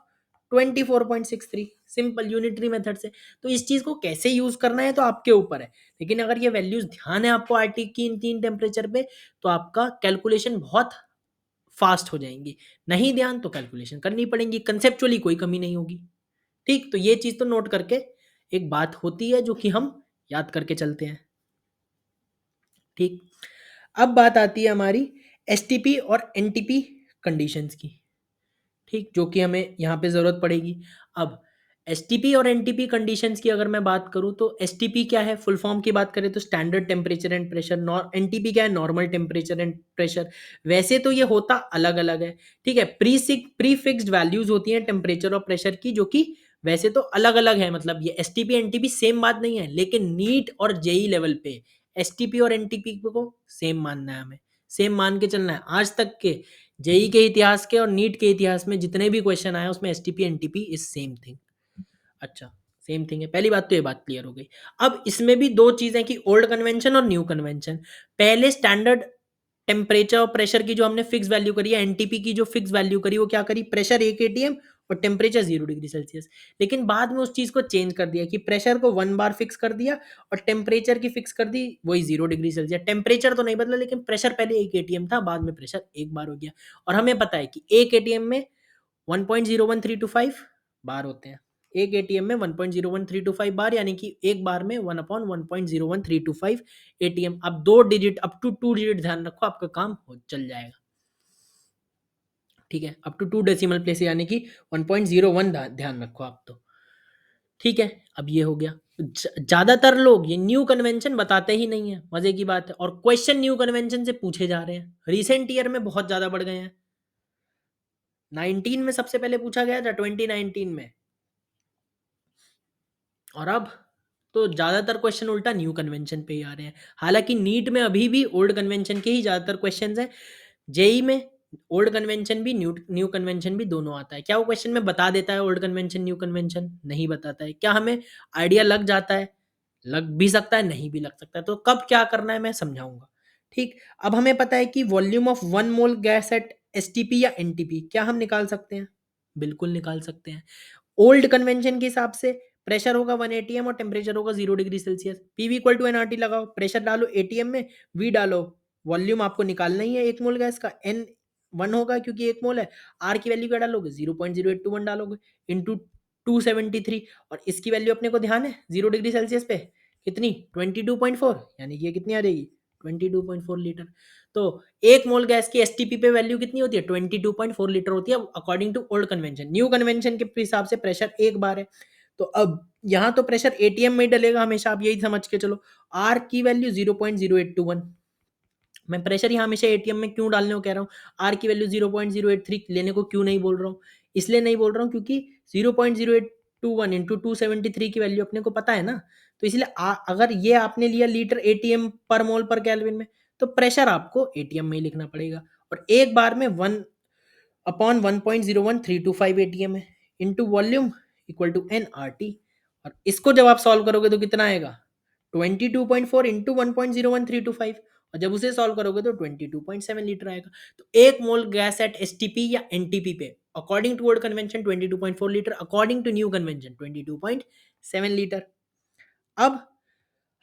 24.63, simple unitary method से। तो इस चीज को कैसे यूज करना है तो आपके ऊपर है, लेकिन अगर ये वैल्यूज ध्यान है आपको आरटी की इन तीन टेम्परेचर पे, तो आपका कैलकुलेशन बहुत फास्ट हो जाएंगी। नहीं ध्यान तो कैलकुलेशन करनी पड़ेगी, कंसेप्चुअली कोई कमी नहीं होगी। ठीक, तो ये चीज तो नोट करके एक बात होती है जो कि हम याद करके चलते हैं। ठीक। अब बात आती है हमारी एसटीपी और एनटीपी कंडीशंस की, ठीक, जो कि हमें यहाँ पे ज़रूरत पड़ेगी। अब एसटीपी और एनटीपी कंडीशंस की अगर मैं बात करूँ तो एसटीपी क्या है, फुल फॉर्म की बात करें तो standard temperature and pressure, nor NTP क्या है, नॉर्मल टेम्परेचर एंड प्रेशर। वैसे तो ये होता अलग अलग है, ठीक है, प्री फिक्स्ड वैल्यूज होती हैं टेम्परेचर और प्रेशर की, जो कि वैसे तो अलग अलग है, मतलब ये एसटीपी एनटीपी सेम बात नहीं है, लेकिन नीट और जेई लेवल पे एसटीपी और एनटीपी को सेम मानना है, हमें सेम मान के चलना है। आज तक के जेई के इतिहास के और नीट के इतिहास में जितने भी क्वेश्चन आए उसमें STP NTP is same thing. अच्छा, सेम थिंग है, पहली बात तो ये बात क्लियर हो गई। अब इसमें भी दो चीजें कि ओल्ड कन्वेंशन और न्यू कन्वेंशन। पहले स्टैंडर्ड टेम्परेचर और प्रेशर की जो हमने फिक्स वैल्यू करी है, एनटीपी की जो फिक्स वैल्यू करी, वो क्या करी, प्रेशर 1 एटीएम और टेम्परेचर 0 डिग्री सेल्सियस। लेकिन बाद में उस चीज को चेंज कर दिया कि प्रेशर को 1 बार फिक्स कर दिया और टेम्परेचर की फिक्स कर दी वही 0 डिग्री सेल्सियस। टेम्परेचर तो नहीं बदला, लेकिन प्रेशर पहले 1 एटीएम था, बाद में प्रेशर 1 बार हो गया। और हमें पता है कि 1 एटीएम में 1.01325 बार होते हैं, 1 एटीएम में 1.01325 बार, यानी कि एक बार में 1/1.01325 एटीएम। अब 2 डिजिट अप टू 2 डिजिट ध्यान रखो, आपका काम हो चल जाएगा, ठीक है, अप टू 2 डेसिमल प्लेस यानी कि 1.01 ध्यान रखो आप तो, ठीक है। अब ये हो गया। ज्यादातर लोग ये न्यू कन्वेंशन बताते ही नहीं है, मजे की बात है, और क्वेश्चन न्यू कन्वेंशन से पूछे जा रहे हैं, रिसेंट ईयर में बहुत ज्यादा बढ़ गए हैं। 19 में सबसे पहले पूछा गया था, 2019 में, और अब तो ज्यादातर क्वेश्चन उल्टा न्यू कन्वेंशन पे ही आ रहे हैं। हालांकि नीट में अभी भी ओल्ड कन्वेंशन के ही ज्यादातर क्वेश्चंस हैं, जेई में ओल्ड कन्वेंशन भी न्यू न्यू कन्वेंशन भी दोनों आता है। क्या वो क्वेश्चन में बता देता है ओल्ड कन्वेंशन न्यू कन्वेंशन? नहीं बताता है। क्या हमें आइडिया लग जाता है? लग भी सकता है, नहीं भी लग सकता है। तो कब क्या करना है मैं समझाऊंगा, ठीक। अब हमें पता है कि volume of 1 mole gas at STP या एनटीपी क्या हम निकाल सकते हैं? बिल्कुल निकाल सकते हैं। ओल्ड कन्वेंशन के हिसाब से प्रेशर होगा 1 एटीएम और टेम्परेचर होगा 0 degree Celsius. PV equal to NRT लगाओ, प्रेशर डालो एटीएम में, वी डालो, वॉल्यूम आपको निकालना ही है 1 मोल गैस का, एन 1 होगा क्योंकि 1 मोल है। आर की वैल्यू क्या डालोगे? 0.0821 डालोगे इंटू 273, और इसकी वैल्यू अपने को ध्यान है 0 डिग्री सेल्सियस पे कितनी, 22.4, यानी कि ये कितनी आ जाएगी, 22.4 लीटर। तो 1 मोल गैस की एसटीपी पे वैल्यू कितनी होती है, 22.4 लीटर होती है according to old convention. New convention के हिसाब से प्रेशर 1 बार है, तो अब यहाँ तो प्रेशर एटीएम में ही डलेगा हमेशा, आप यही समझ के चलो। आर की वैल्यू 0.0821, मैं प्रेशर यहाँ हमेशा एटीएम में क्यों डालने को कह रहा हूँ, आर की वैल्यू 0.083 लेने को क्यों नहीं बोल रहा हूँ, इसलिए नहीं बोल रहा हूँ क्योंकि 0.0821 इंटू 273 की वैल्यू अपने को पता है ना। तो इसलिए अगर ये आपने लिया लीटर एटीएम पर मोल पर केल्विन में, तो प्रेशर आपको एटीएम में ही लिखना पड़ेगा, और एक बार में 1/1.01325 एटीएम है, into volume equal to N R T. और इसको जब आप सॉल्व करोगे तो कितना आएगा, 22.4 इंटू 1.01325, और जब उसे सॉल्व करोगे तो 22.7 लीटर आएगा। तो 1 मोल गैस एट एसटीपी या एनटीपी पे according to old convention 22.4 litre, according to new convention 22.7 litre. अब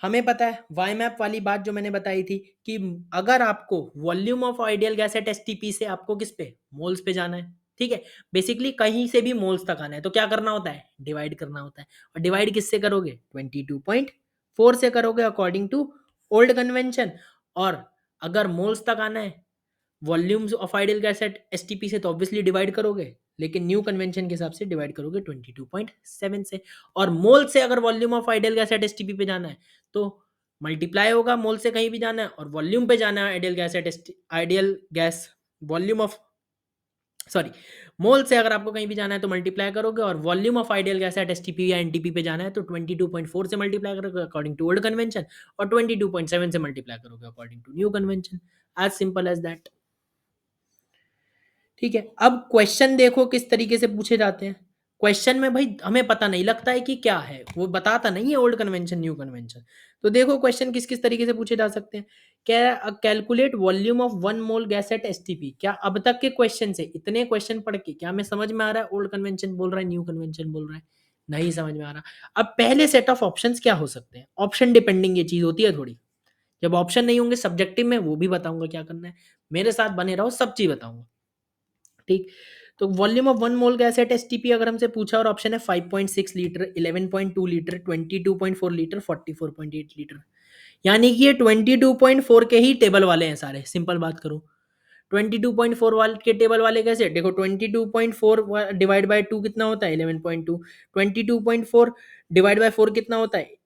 हमें पता है वाई मैप वाली बात जो मैंने बताई थी कि अगर आपको volume of ideal gas at STP से आपको किस पे, मोल्स पे जाना है, ठीक है, बेसिकली कहीं से भी मोल्स तक आना है तो क्या करना होता है, डिवाइड करना होता है। और डिवाइड किससे करोगे, 22.4 से करोगे अकॉर्डिंग टू ओल्ड कन्वेंशन। और अगर मोल्स तक आना है volumes of ideal gas at STP से, तो ऑब्वियसली डिवाइड करोगे, लेकिन न्यू कन्वेंशन के हिसाब से डिवाइड करोगे 22.7 से। और मोल से अगर volume of ideal gas at STP पे जाना है तो मल्टीप्लाई होगा, मोल से कहीं भी जाना है और वॉल्यूम पे जाना है ideal gas at ideal gas volume of, sorry, mole से अगर आपको कहीं भी जाना है तो मल्टीप्लाई करोगे, और volume of ideal gas at STP या एनटीपी पे जाना है तो 22.4 से मल्टीप्लाई करोगे अकॉर्डिंग टू ओल्ड कन्वेंशन, और 22.7 से मल्टीप्लाई करोगे according to new convention. As simple as that, ठीक है। अब क्वेश्चन देखो किस तरीके से पूछे जाते हैं। क्वेश्चन में भाई हमें पता नहीं लगता है कि क्या है, वो बताता नहीं है ओल्ड कन्वेंशन न्यू कन्वेंशन। तो देखो क्वेश्चन किस किस तरीके से पूछे जा सकते हैं। क्या, calculate volume of 1 mole gas at STP. क्या अब तक के क्वेश्चन से, इतने क्वेश्चन पढ़ के क्या हमें समझ में आ रहा है ओल्ड कन्वेंशन बोल रहा है न्यू कन्वेंशन बोल रहा है? नहीं समझ में आ रहा। अब पहले सेट ऑफ ऑप्शंस क्या हो सकते हैं, ऑप्शन डिपेंडिंग ये चीज होती है थोड़ी। जब ऑप्शन नहीं होंगे सब्जेक्टिव में, वो भी बताऊंगा क्या करना है, मेरे साथ बने रहो, सब चीज बताऊंगा, ठीक। तो volume of 1 mole gas at STP अगर हमसे पूछा और ऑप्शन है 5.6 लीटर, 11.2 लीटर, 22.4 लीटर, 44.8 लीटर, यानी कि ये 22.4 के ही टेबल वाले हैं सारे। सिंपल बात करूँ, 22.4 वाले के टेबल वाले कैसे? देखो 22.4 डिवाइड बाय 2 कितना होता है? 11.2। 22.4 डिवाइड बाय 4 कितना होता है?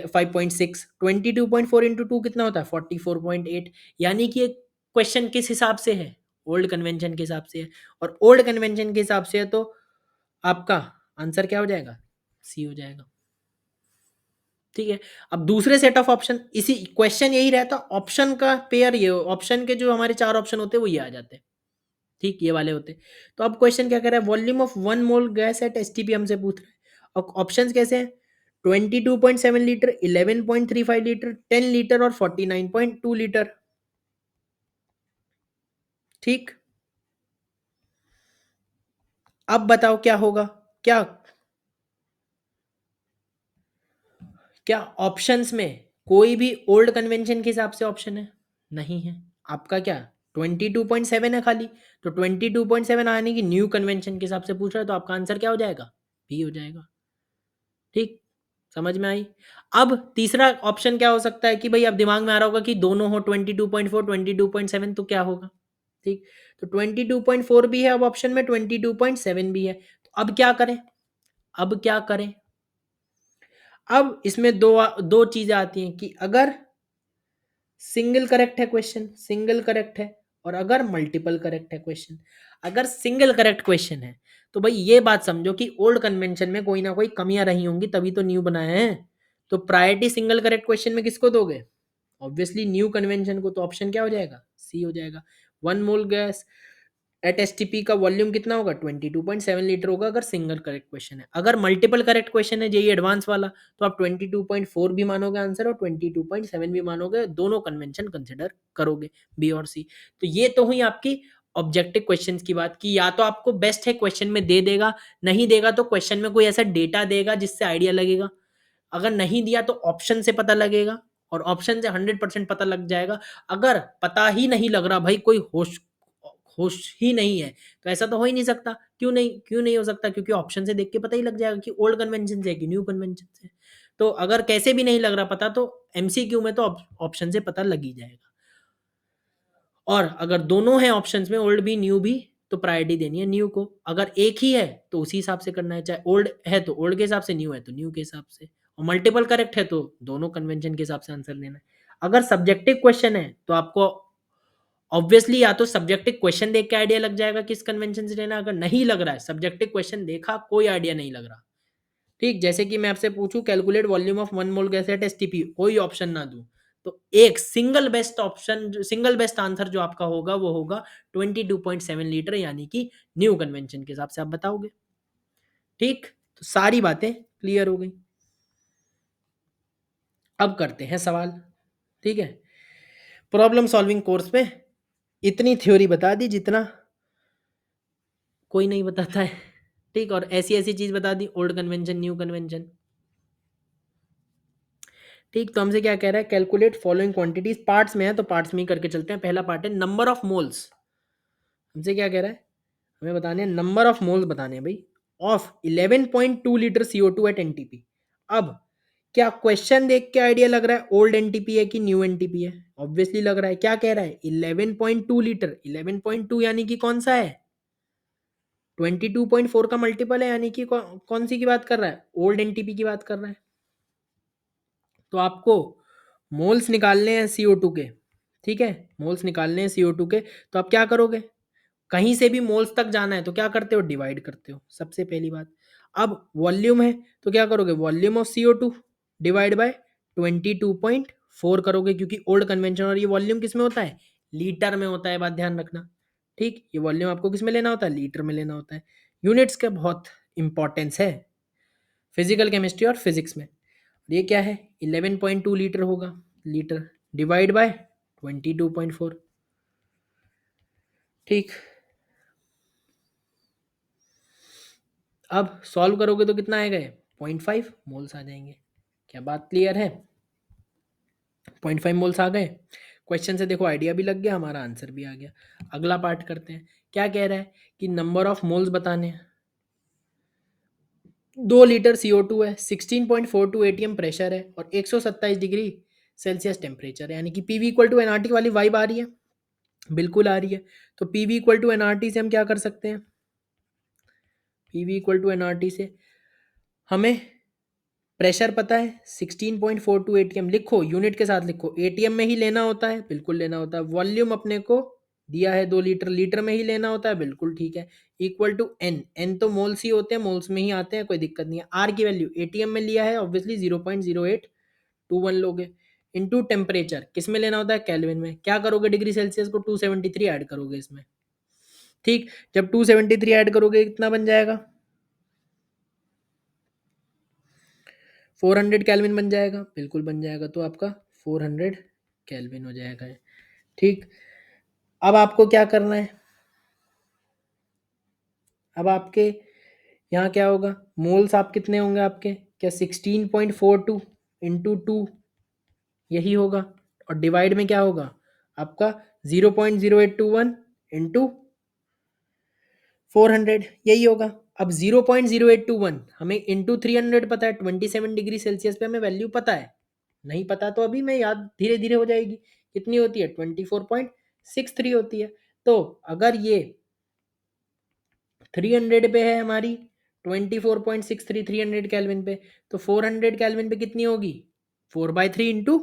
5.6। 22.4 इंटू 2 कितना होता है? 44.8। यानी कि एक क्वेश्चन किस हिसाब से है? ओल्ड कन्वेंशन के हिसाब से है। और ओल्ड कन्वेंशन के हिसाब से है तो आपका आंसर क्या हो जाएगा? सी हो जाएगा। ठीक है। अब दूसरे सेट ऑफ ऑप्शन, इसी क्वेश्चन यही रहता, ऑप्शन का पेयर, ये ऑप्शन के जो हमारे 4 ऑप्शन होते हैं वो ये आ जाते हैं। ठीक, ये वाले होते। तो अब क्वेश्चन क्या कर रहा है? Volume of 1 mole gas at STP हमसे पूछ रहा है। और ऑप्शंस कैसे हैं? 22.7 लीटर, 11.35 लीटर, 10 लीटर और 49.2 लीटर। ठीक, अब बताओ क्या होगा? क्या क्या ऑप्शंस में कोई भी ओल्ड कन्वेंशन के हिसाब से ऑप्शन है? नहीं है। आपका क्या 22.7 है खाली। तो 22.7 आने की न्यू कन्वेंशन के हिसाब से पूछ रहा है, तो आपका आंसर क्या हो जाएगा? बी हो जाएगा। ठीक, समझ में आई? अब तीसरा ऑप्शन क्या हो सकता है कि भाई अब दिमाग में आ रहा होगा कि दोनों हो 22.4 22.7, तो क्या होगा? ठीक, तो 22.4 भी है अब ऑप्शन में, 22.7 भी है। तो अब क्या करें? अब क्या करें? अब इसमें दो चीजें आती हैं कि अगर सिंगल करेक्ट है क्वेश्चन, सिंगल करेक्ट है, और अगर मल्टीपल करेक्ट है क्वेश्चन। अगर सिंगल करेक्ट क्वेश्चन है तो भाई ये बात समझो कि ओल्ड कन्वेंशन में कोई ना कोई कमियां रही होंगी, तभी तो न्यू बनाए हैं। तो प्रायोरिटी सिंगल करेक्ट क्वेश्चन में किसको दोगे? ऑब्वियसली न्यू कन्वेंशन को। तो ऑप्शन क्या हो जाएगा? सी हो जाएगा। 1 मोल गैस एट एसटीपी का वॉल्यूम कितना होगा? 22.7 लीटर होगा अगर सिंगल करेक्ट क्वेश्चन है। अगर मल्टीपल करेक्ट क्वेश्चन है जेई एडवांस वाला, तो आप 22.4 भी मानोगे आंसर और 22.7 भी मानोगे, दोनों कन्वेंशन कंसिडर करोगे, बी और सी। तो ये तो हुई आपकी ऑब्जेक्टिव क्वेश्चंस की बात की, या तो आपको बेस्ट है क्वेश्चन में दे देगा, नहीं देगा तो क्वेश्चन में कोई ऐसा डेटा देगा जिससे आइडिया लगेगा। अगर नहीं दिया तो ऑप्शन से पता लगेगा, और ऑप्शन से 100% पता लग जाएगा। अगर पता ही नहीं लग रहा भाई, कोई होश होश ही नहीं है, तो ऐसा तो हो ही नहीं सकता। क्यों नहीं हो सकता? क्योंकि ऑप्शन से देख के पता ही लग जाएगा कि ओल्ड कन्वेंशन से है कि न्यू कन्वेंशन से। तो अगर कैसे भी नहीं लग रहा पता, तो एमसीक्यू में तो ऑप्शन से पता लग ही जाएगा। और अगर दोनों हैं ऑप्शंस में, ओल्ड भी न्यू भी, तो प्रायोरिटी देनी है न्यू को। अगर एक ही है तो उसी हिसाब से करना है, चाहे ओल्ड है तो ओल्ड के हिसाब से, न्यू है तो न्यू के हिसाब से। और मल्टीपल करेक्ट है तो दोनों कन्वेंशन के हिसाब से आंसर देना है। अगर सब्जेक्टिव क्वेश्चन है तो आपको ऑब्वियसली या तो सब्जेक्टिव क्वेश्चन देख के आइडिया लग जाएगा किस कन्वेंशन से लेना। अगर नहीं लग रहा है, सब्जेक्टिव क्वेश्चन देखा कोई आइडिया नहीं लग रहा, ठीक, जैसे कि मैं आपसे पूछूं calculate volume of 1 mole gas at STP, कोई ऑप्शन ना दूं, तो एक single best option, single best answer जो आपका होगा वो होगा 22.7 लीटर, यानी कि न्यू कन्वेंशन के हिसाब से आप बताओगे। ठीक, तो सारी बातें क्लियर हो गई। अब करते हैं सवाल। ठीक है, प्रॉब्लम सॉल्विंग कोर्स में इतनी थ्योरी बता दी जितना कोई नहीं बताता है। ठीक, और ऐसी ऐसी चीज बता दी, ओल्ड कन्वेंशन न्यू कन्वेंशन। ठीक, तो हमसे क्या कह रहा है? Calculate following quantities. पार्ट्स में है तो पार्ट्स में ही करके चलते हैं। पहला पार्ट है नंबर ऑफ मोल्स। हमसे क्या कह रहा है? हमें बताने हैं नंबर ऑफ मोल्स, बताने हैं भाई, of 11.2 litre CO2 at NTP. अब क्या क्वेश्चन देख के आइडिया लग रहा है ओल्ड एनटीपी है कि न्यू एनटीपी है? ऑब्वियसली लग रहा है। क्या कह रहा है? 11.2 लीटर, 11.2 यानी कि कौन सा है? 22.4 का मल्टीपल है, यानी कि कौन सी की बात कर रहा है? ओल्ड एनटीपी की बात कर रहा है। तो आपको मोल्स निकालने हैं CO2 के। ठीक है, मोल्स निकालने हैं CO2 के। तो आप क्या करोगे? कहीं से भी मोल्स तक जाना है तो क्या करते हो? डिवाइड करते हो, सबसे पहली बात। अब वॉल्यूम है तो क्या करोगे? Volume of CO2 divide by 22.4 करोगे, क्योंकि ओल्ड कन्वेंशन, और ये वॉल्यूम किस में होता है? लीटर में होता है, बात ध्यान रखना। ठीक, ये वॉल्यूम आपको किस में लेना होता है? लीटर में लेना होता है। यूनिट्स का बहुत इंपॉर्टेंस है फिजिकल केमिस्ट्री और फिजिक्स में। ये क्या है? 11.2 लीटर होगा, लीटर डिवाइड बाय 22.4। ठीक, अब सॉल्व करोगे तो कितना आएगा? 0.5 मोल्स आ जाएंगे। क्या बात क्लियर है? 0.5 मोल्स आ गए। क्वेश्चन से देखो आइडिया भी लग गया, हमारा आंसर भी आ गया। अगला पार्ट करते हैं। क्या कह रहा है कि नंबर ऑफ मोल्स बताने हैं। 2 लीटर CO2 है, 16.42 ATM प्रेशर है, और 127 डिग्री सेल्सियस टेम्परेचर, यानी कि P V equal to NRT वाली वाइब आ रही है, बिल्कुल आ रही है। तो P V equal to NRT से हम क्या कर सकते हैं, P V equal to NRT से हमें प्रेशर पता है 16.42 एटीएम, लिखो यूनिट के साथ लिखो, एटीएम में ही लेना होता है, बिल्कुल लेना होता है। वॉल्यूम अपने को दिया है 2 लीटर, लीटर में ही लेना होता है, बिल्कुल ठीक है। इक्वल टू एन, एन तो मोल्स ही होते हैं, मोल्स में ही आते हैं, कोई दिक्कत नहीं है। आर की वैल्यू एटीएम में लिया है, ऑब्वियसली 0.0821 लोगे, इनटू टेम्परेचर किस में लेना होता है, केल्विन में। क्या करोगे, डिग्री सेल्सियस को 273 ऐड करोगे इसमें, ठीक। जब 273 ऐड करोगे कितना बन जाएगा, 400 केल्विन बन जाएगा, बिल्कुल बन जाएगा। तो आपका 400 केल्विन हो जाएगा, ठीक। अब आपको क्या करना है, अब आपके यहाँ क्या होगा, मोल्स आप कितने होंगे आपके, क्या 16.42 इंटू 2 यही होगा, और डिवाइड में क्या होगा आपका 0.0821 इंटू 400 यही होगा। अब 0.0821 हमें इंटू 300 पता है, 27 डिग्री सेल्सियस पे हमें वैल्यू पता है, नहीं पता तो अभी मैं याद धीरे धीरे हो जाएगी। कितनी होती है, 24.63 होती है। तो अगर ये 300 पे है हमारी, 24.63 300 केल्विन पे, तो 400 केल्विन पे कितनी होगी, 4/3 इंटू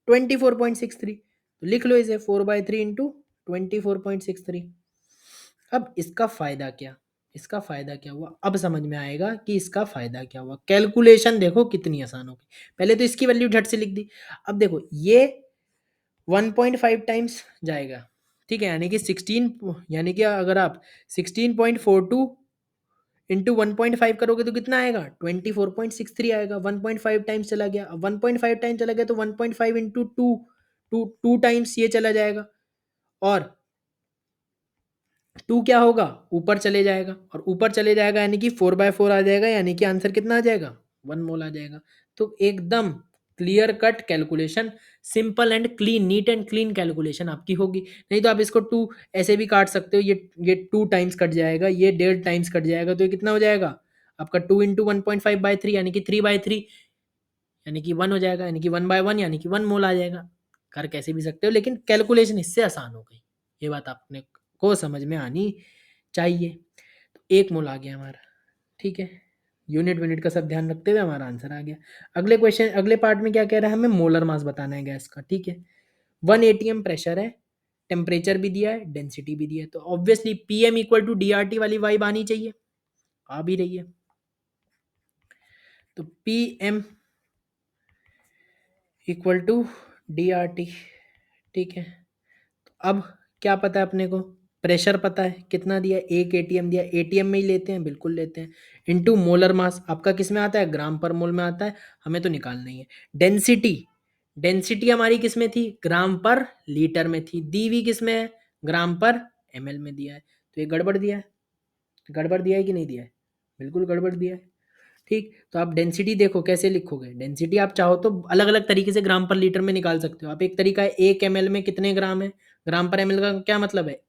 24.63। तो लिख लो इसे 4/3 इंटू 24.63। अब इसका फायदा क्या, इसका फायदा क्या हुआ, अब समझ में आएगा कि इसका फायदा क्या हुआ। कैलकुलेशन देखो कितनी आसान होगी, पहले तो इसकी वैल्यू झट से लिख दी। अब देखो ये 1.5 टाइम्स जाएगा, ठीक है, यानी कि 16, यानी कि अगर आप 16.42 इंटू 1.5 करोगे तो कितना आएगा, 24.63 आएगा। 1.5 टाइम्स चला गया, अब 1.5 टाइम्स चला गया तो 1.5 इंटू टू टाइम्स ये चला जाएगा, और 2 क्या होगा, ऊपर चले जाएगा, और ऊपर चले जाएगा यानी कि 4/4 आ जाएगा, यानी कि आंसर कितना आ जाएगा, 1 मोल आ जाएगा। तो एकदम clear cut calculation, simple and clean, neat and clean calculation आपकी होगी। नहीं तो आप इसको 2 ऐसे भी काट सकते हो, ये 2 टाइम्स कट जाएगा, ये 1.5 टाइम्स कट जाएगा, तो ये कितना हो जाएगा आपका 2 इंटू 1.5/3 यानी कि 3/3, यानी कि 1 हो जाएगा, यानी कि 1/1 यानी कि 1 मोल आ जाएगा। कर कैसे भी सकते हो, लेकिन कैलकुलेशन इससे आसान हो गई, ये बात आपने को समझ में आनी चाहिए। तो 1 मोल आ गया हमारा, ठीक है। यूनिट यूनिट का सब ध्यान रखते हुए हमारा आंसर आ गया। अगले क्वेश्चन, अगले पार्ट में क्या कह रहा है, हमें मोलर मास बताना है गैस का, ठीक है। 1 एटीएम प्रेशर है, टेम्परेचर भी दिया है, डेंसिटी भी दिया है, तो obviously PM equal to DRT वाली वाइब आनी चाहिए, आ भी रही है। तो पीएम इक्वल टू डीआरटी, ठीक है। अब क्या पता है अपने को, प्रेशर पता है कितना दिया है, 1 एटीएम दिया, एटीएम में ही लेते हैं, बिल्कुल लेते हैं। इनटू मोलर मास आपका किस में आता है, ग्राम पर मोल में आता है, हमें तो निकालना ही है। डेंसिटी, डेंसिटी हमारी किस में थी, ग्राम पर लीटर में थी, दी हुई किस में है, ग्राम पर एमएल में दिया है। तो ये गड़बड़ दिया है, गड़बड़ दिया है कि नहीं दिया है, बिल्कुल गड़बड़ दिया है, ठीक। तो आप डेंसिटी देखो कैसे लिखोगे, डेंसिटी आप चाहो तो अलग अलग तरीके से ग्राम पर लीटर में निकाल सकते हो आप। एक तरीका है 1 ml में कितने ग्राम है, ग्राम पर ml का क्या मतलब है,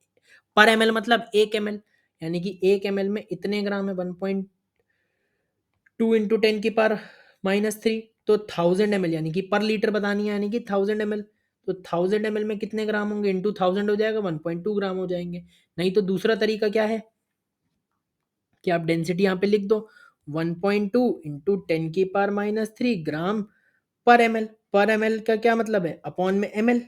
पर ml मतलब 1 ml, यानी कि 1 ml में इतने ग्राम है, 1.2 इंटू 10⁻³ तो 1000 ml, यानी कि पर लीटर बतानी है, यानी कि 1000 ml। तो 1000 ml में कितने ग्राम होंगे, इंटू 1000 हो जाएगा, 1.2 ग्राम हो जाएंगे। नहीं तो दूसरा तरीका क्या है कि आप डेंसिटी यहाँ पे लिख दो, 1.2 इंटू 10⁻³ ग्राम पर एम एल का क्या मतलब है, अपॉन में एम एल,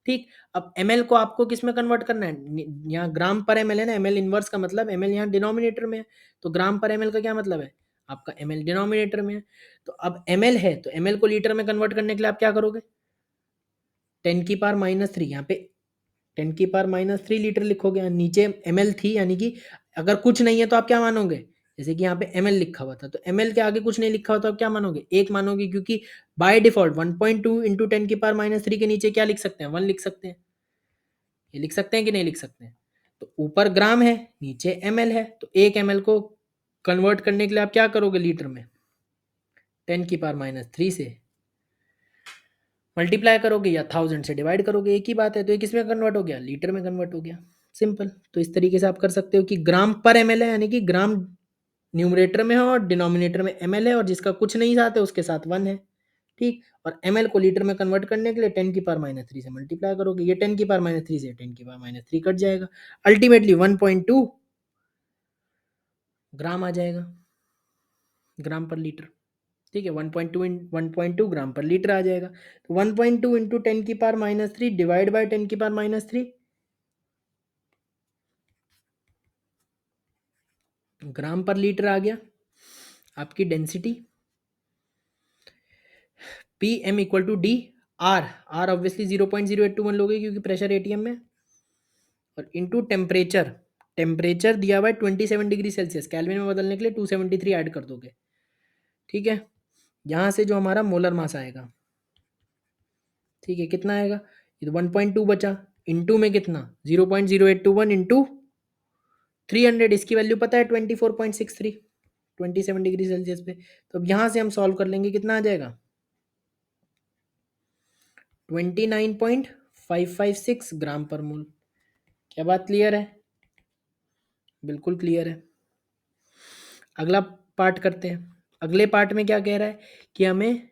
ठीक। अब एम एल को आपको किस में कन्वर्ट करना है, यहाँ ग्राम पर एम एल है ना, एम एल इनवर्स का मतलब एम एल यहाँ डिनोमिनेटर में है, तो ग्राम पर एम एल का क्या मतलब है, आपका एम एल डिनोमिनेटर में है। तो अब एम एल है तो एम एल को लीटर में कन्वर्ट करने के लिए आप क्या करोगे, 10⁻³ यहाँ पे 10⁻³ लीटर लिखोगे, और नीचे एम एल थी, यानी कि अगर कुछ नहीं है तो आप क्या मानोगे, जैसे कि यहाँ पे एम एल लिखा हुआ था, तो एम एल के आगे कुछ नहीं लिखा हुआ तो आप क्या मानोगे, 1 मानोगे, क्योंकि बाय डिफॉल्ट 1.2 इंटू 10⁻³ के नीचे क्या लिख सकते हैं, 1 लिख सकते हैं। ये लिख सकते हैं कि नहीं लिख सकते हैं। तो ऊपर ग्राम है, नीचे एम एल है, तो 1 ml को कन्वर्ट करने के लिए आप क्या करोगे, लीटर में 10⁻³ से मल्टीप्लाई करोगे या 1000 से डिवाइड करोगे, एक ही बात है। तो ये किस में कन्वर्ट हो गया, लीटर में कन्वर्ट हो गया, सिंपल। तो इस तरीके से आप कर सकते हो कि ग्राम पर एमएल है, यानी कि ग्राम न्यूमरेटर में है और डिनोमिनेटर में एमएल है, और जिसका कुछ नहीं साथ है उसके साथ 1 है, ठीक, और ml को लीटर में कन्वर्ट करने के लिए 10⁻³ से मल्टीप्लाई करोगे, ये 10⁻³ से 10⁻³ कट जाएगा, अल्टीमेटली 1.2 ग्राम आ जाएगा, ग्राम पर लीटर। ठीक है, 1.2 ग्राम पर लीटर आ जाएगा। तो 1.2 इंटू 10⁻³ डिवाइड बाई 10⁻³ ग्राम पर लीटर आ गया आपकी density. P M equal to D R, R obviously 0.0821 लोगे क्योंकि प्रेशर एटीएम में, और इंटू टेम्परेचर, टेम्परेचर दिया हुआ है 27 डिग्री सेल्सियस, कैलविन में बदलने के लिए 273 ऐड कर दोगे। ठीक है, यहाँ से जो हमारा मोलर मास आएगा, ठीक है, कितना आएगा, ये तो 1.2 बचा, इंटू में कितना 0.0821 इंटू 300, इसकी वैल्यू पता है 24.63, 27 डिग्री सेल्सियस पे। तो अब यहाँ से हम सॉल्व कर लेंगे, कितना आ जाएगा 29.556 ग्राम पर मोल। क्या बात क्लियर है? बिल्कुल क्लियर है। अगला पार्ट करते हैं। अगले पार्ट में क्या कह रहा है कि हमें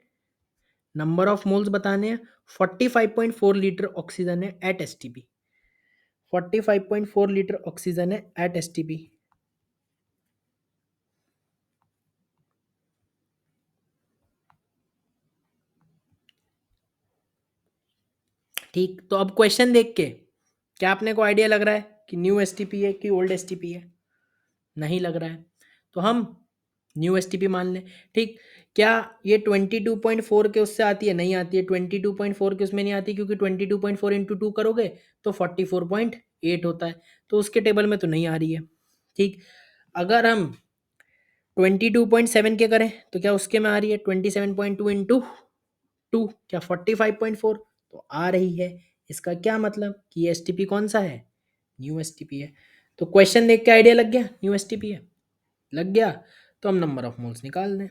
नंबर ऑफ मोल्स बताने हैं। 45.4 लीटर ऑक्सीजन है एट एसटीपी, 45.4 लीटर ऑक्सीजन है एट एसटीपी। ठीक, तो अब क्वेश्चन देख के क्या अपने को आइडिया लग रहा है कि न्यू एसटीपी है कि ओल्ड एसटीपी है? नहीं लग रहा है, तो हम न्यू एसटीपी मान लें। ठीक, क्या ये 22.4 के उससे आती है? नहीं आती है, 22.4 के उसमें नहीं आती, क्योंकि 22.4 इंटू 2 करोगे तो 44.8 होता है, तो उसके टेबल में तो नहीं आ रही है। ठीक, अगर हम 22.7 के करें तो क्या उसके में आ रही है? 27.2 इंटू 2 क्या 45.4, तो आ रही है। इसका क्या मतलब कि ये एसटीपी कौन सा है? न्यू एसटीपी है। तो क्वेश्चन देख के आइडिया लग गया न्यू एसटीपी है, लग गया। तो हम नंबर ऑफ मोल्स निकाल दें।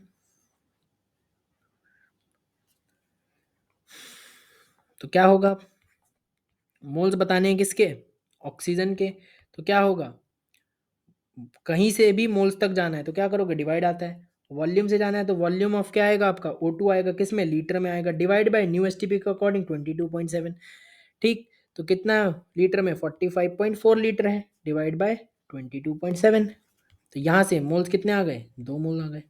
तो क्या होगा, मोल्स बताने हैं किसके? ऑक्सीजन के। तो क्या होगा, कहीं से भी मोल्स तक जाना है तो क्या करोगे? डिवाइड आता है। वॉल्यूम से जाना है तो वॉल्यूम ऑफ क्या आएगा आपका? O2 आएगा, किस में? लीटर में आएगा, डिवाइड बाय न्यू एसटीपी के अकॉर्डिंग 22.7। ठीक, तो कितना लीटर में? 45.4 लीटर है, डिवाइड बाय 22.7। तो यहाँ से मोल्स कितने आ गए? 2 मोल आ गए।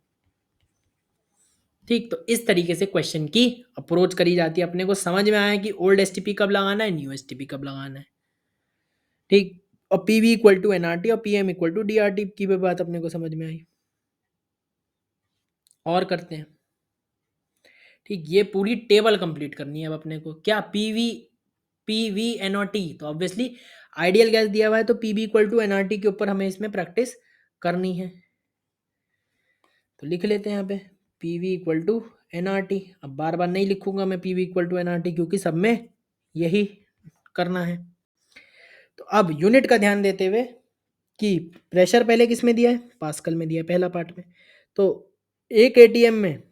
ठीक, तो इस तरीके से क्वेश्चन की अप्रोच करी जाती है। अपने को समझ में आया कि ओल्ड एसटीपी कब लगाना है, न्यू एसटीपी कब लगाना है। ठीक, और पीवी इक्वल टू एनआरटी और पीएम इक्वल टू डीआरटी की भी बात अपने को समझ में आई। और करते हैं। ठीक, ये पूरी टेबल कंप्लीट करनी है अब अपने को। क्या पीवी, पीवी एनओटी, तो ऑब्वियसली आइडियल गैस दिया हुआ है तो पीवी इक्वल टू एनआरटी के ऊपर हमें इसमें प्रैक्टिस करनी है। तो लिख लेते हैं यहाँ पे पीवी इक्वल टू एनआरटी। अब बार बार नहीं लिखूंगा मैं पीवी इक्वल टू एनआरटी, क्योंकि सब में यही करना है। तो अब यूनिट का ध्यान देते हुए कि प्रेशर पहले किस में दिया है? पास्कल में दिया है, पहला पार्ट में। तो एक एटीएम में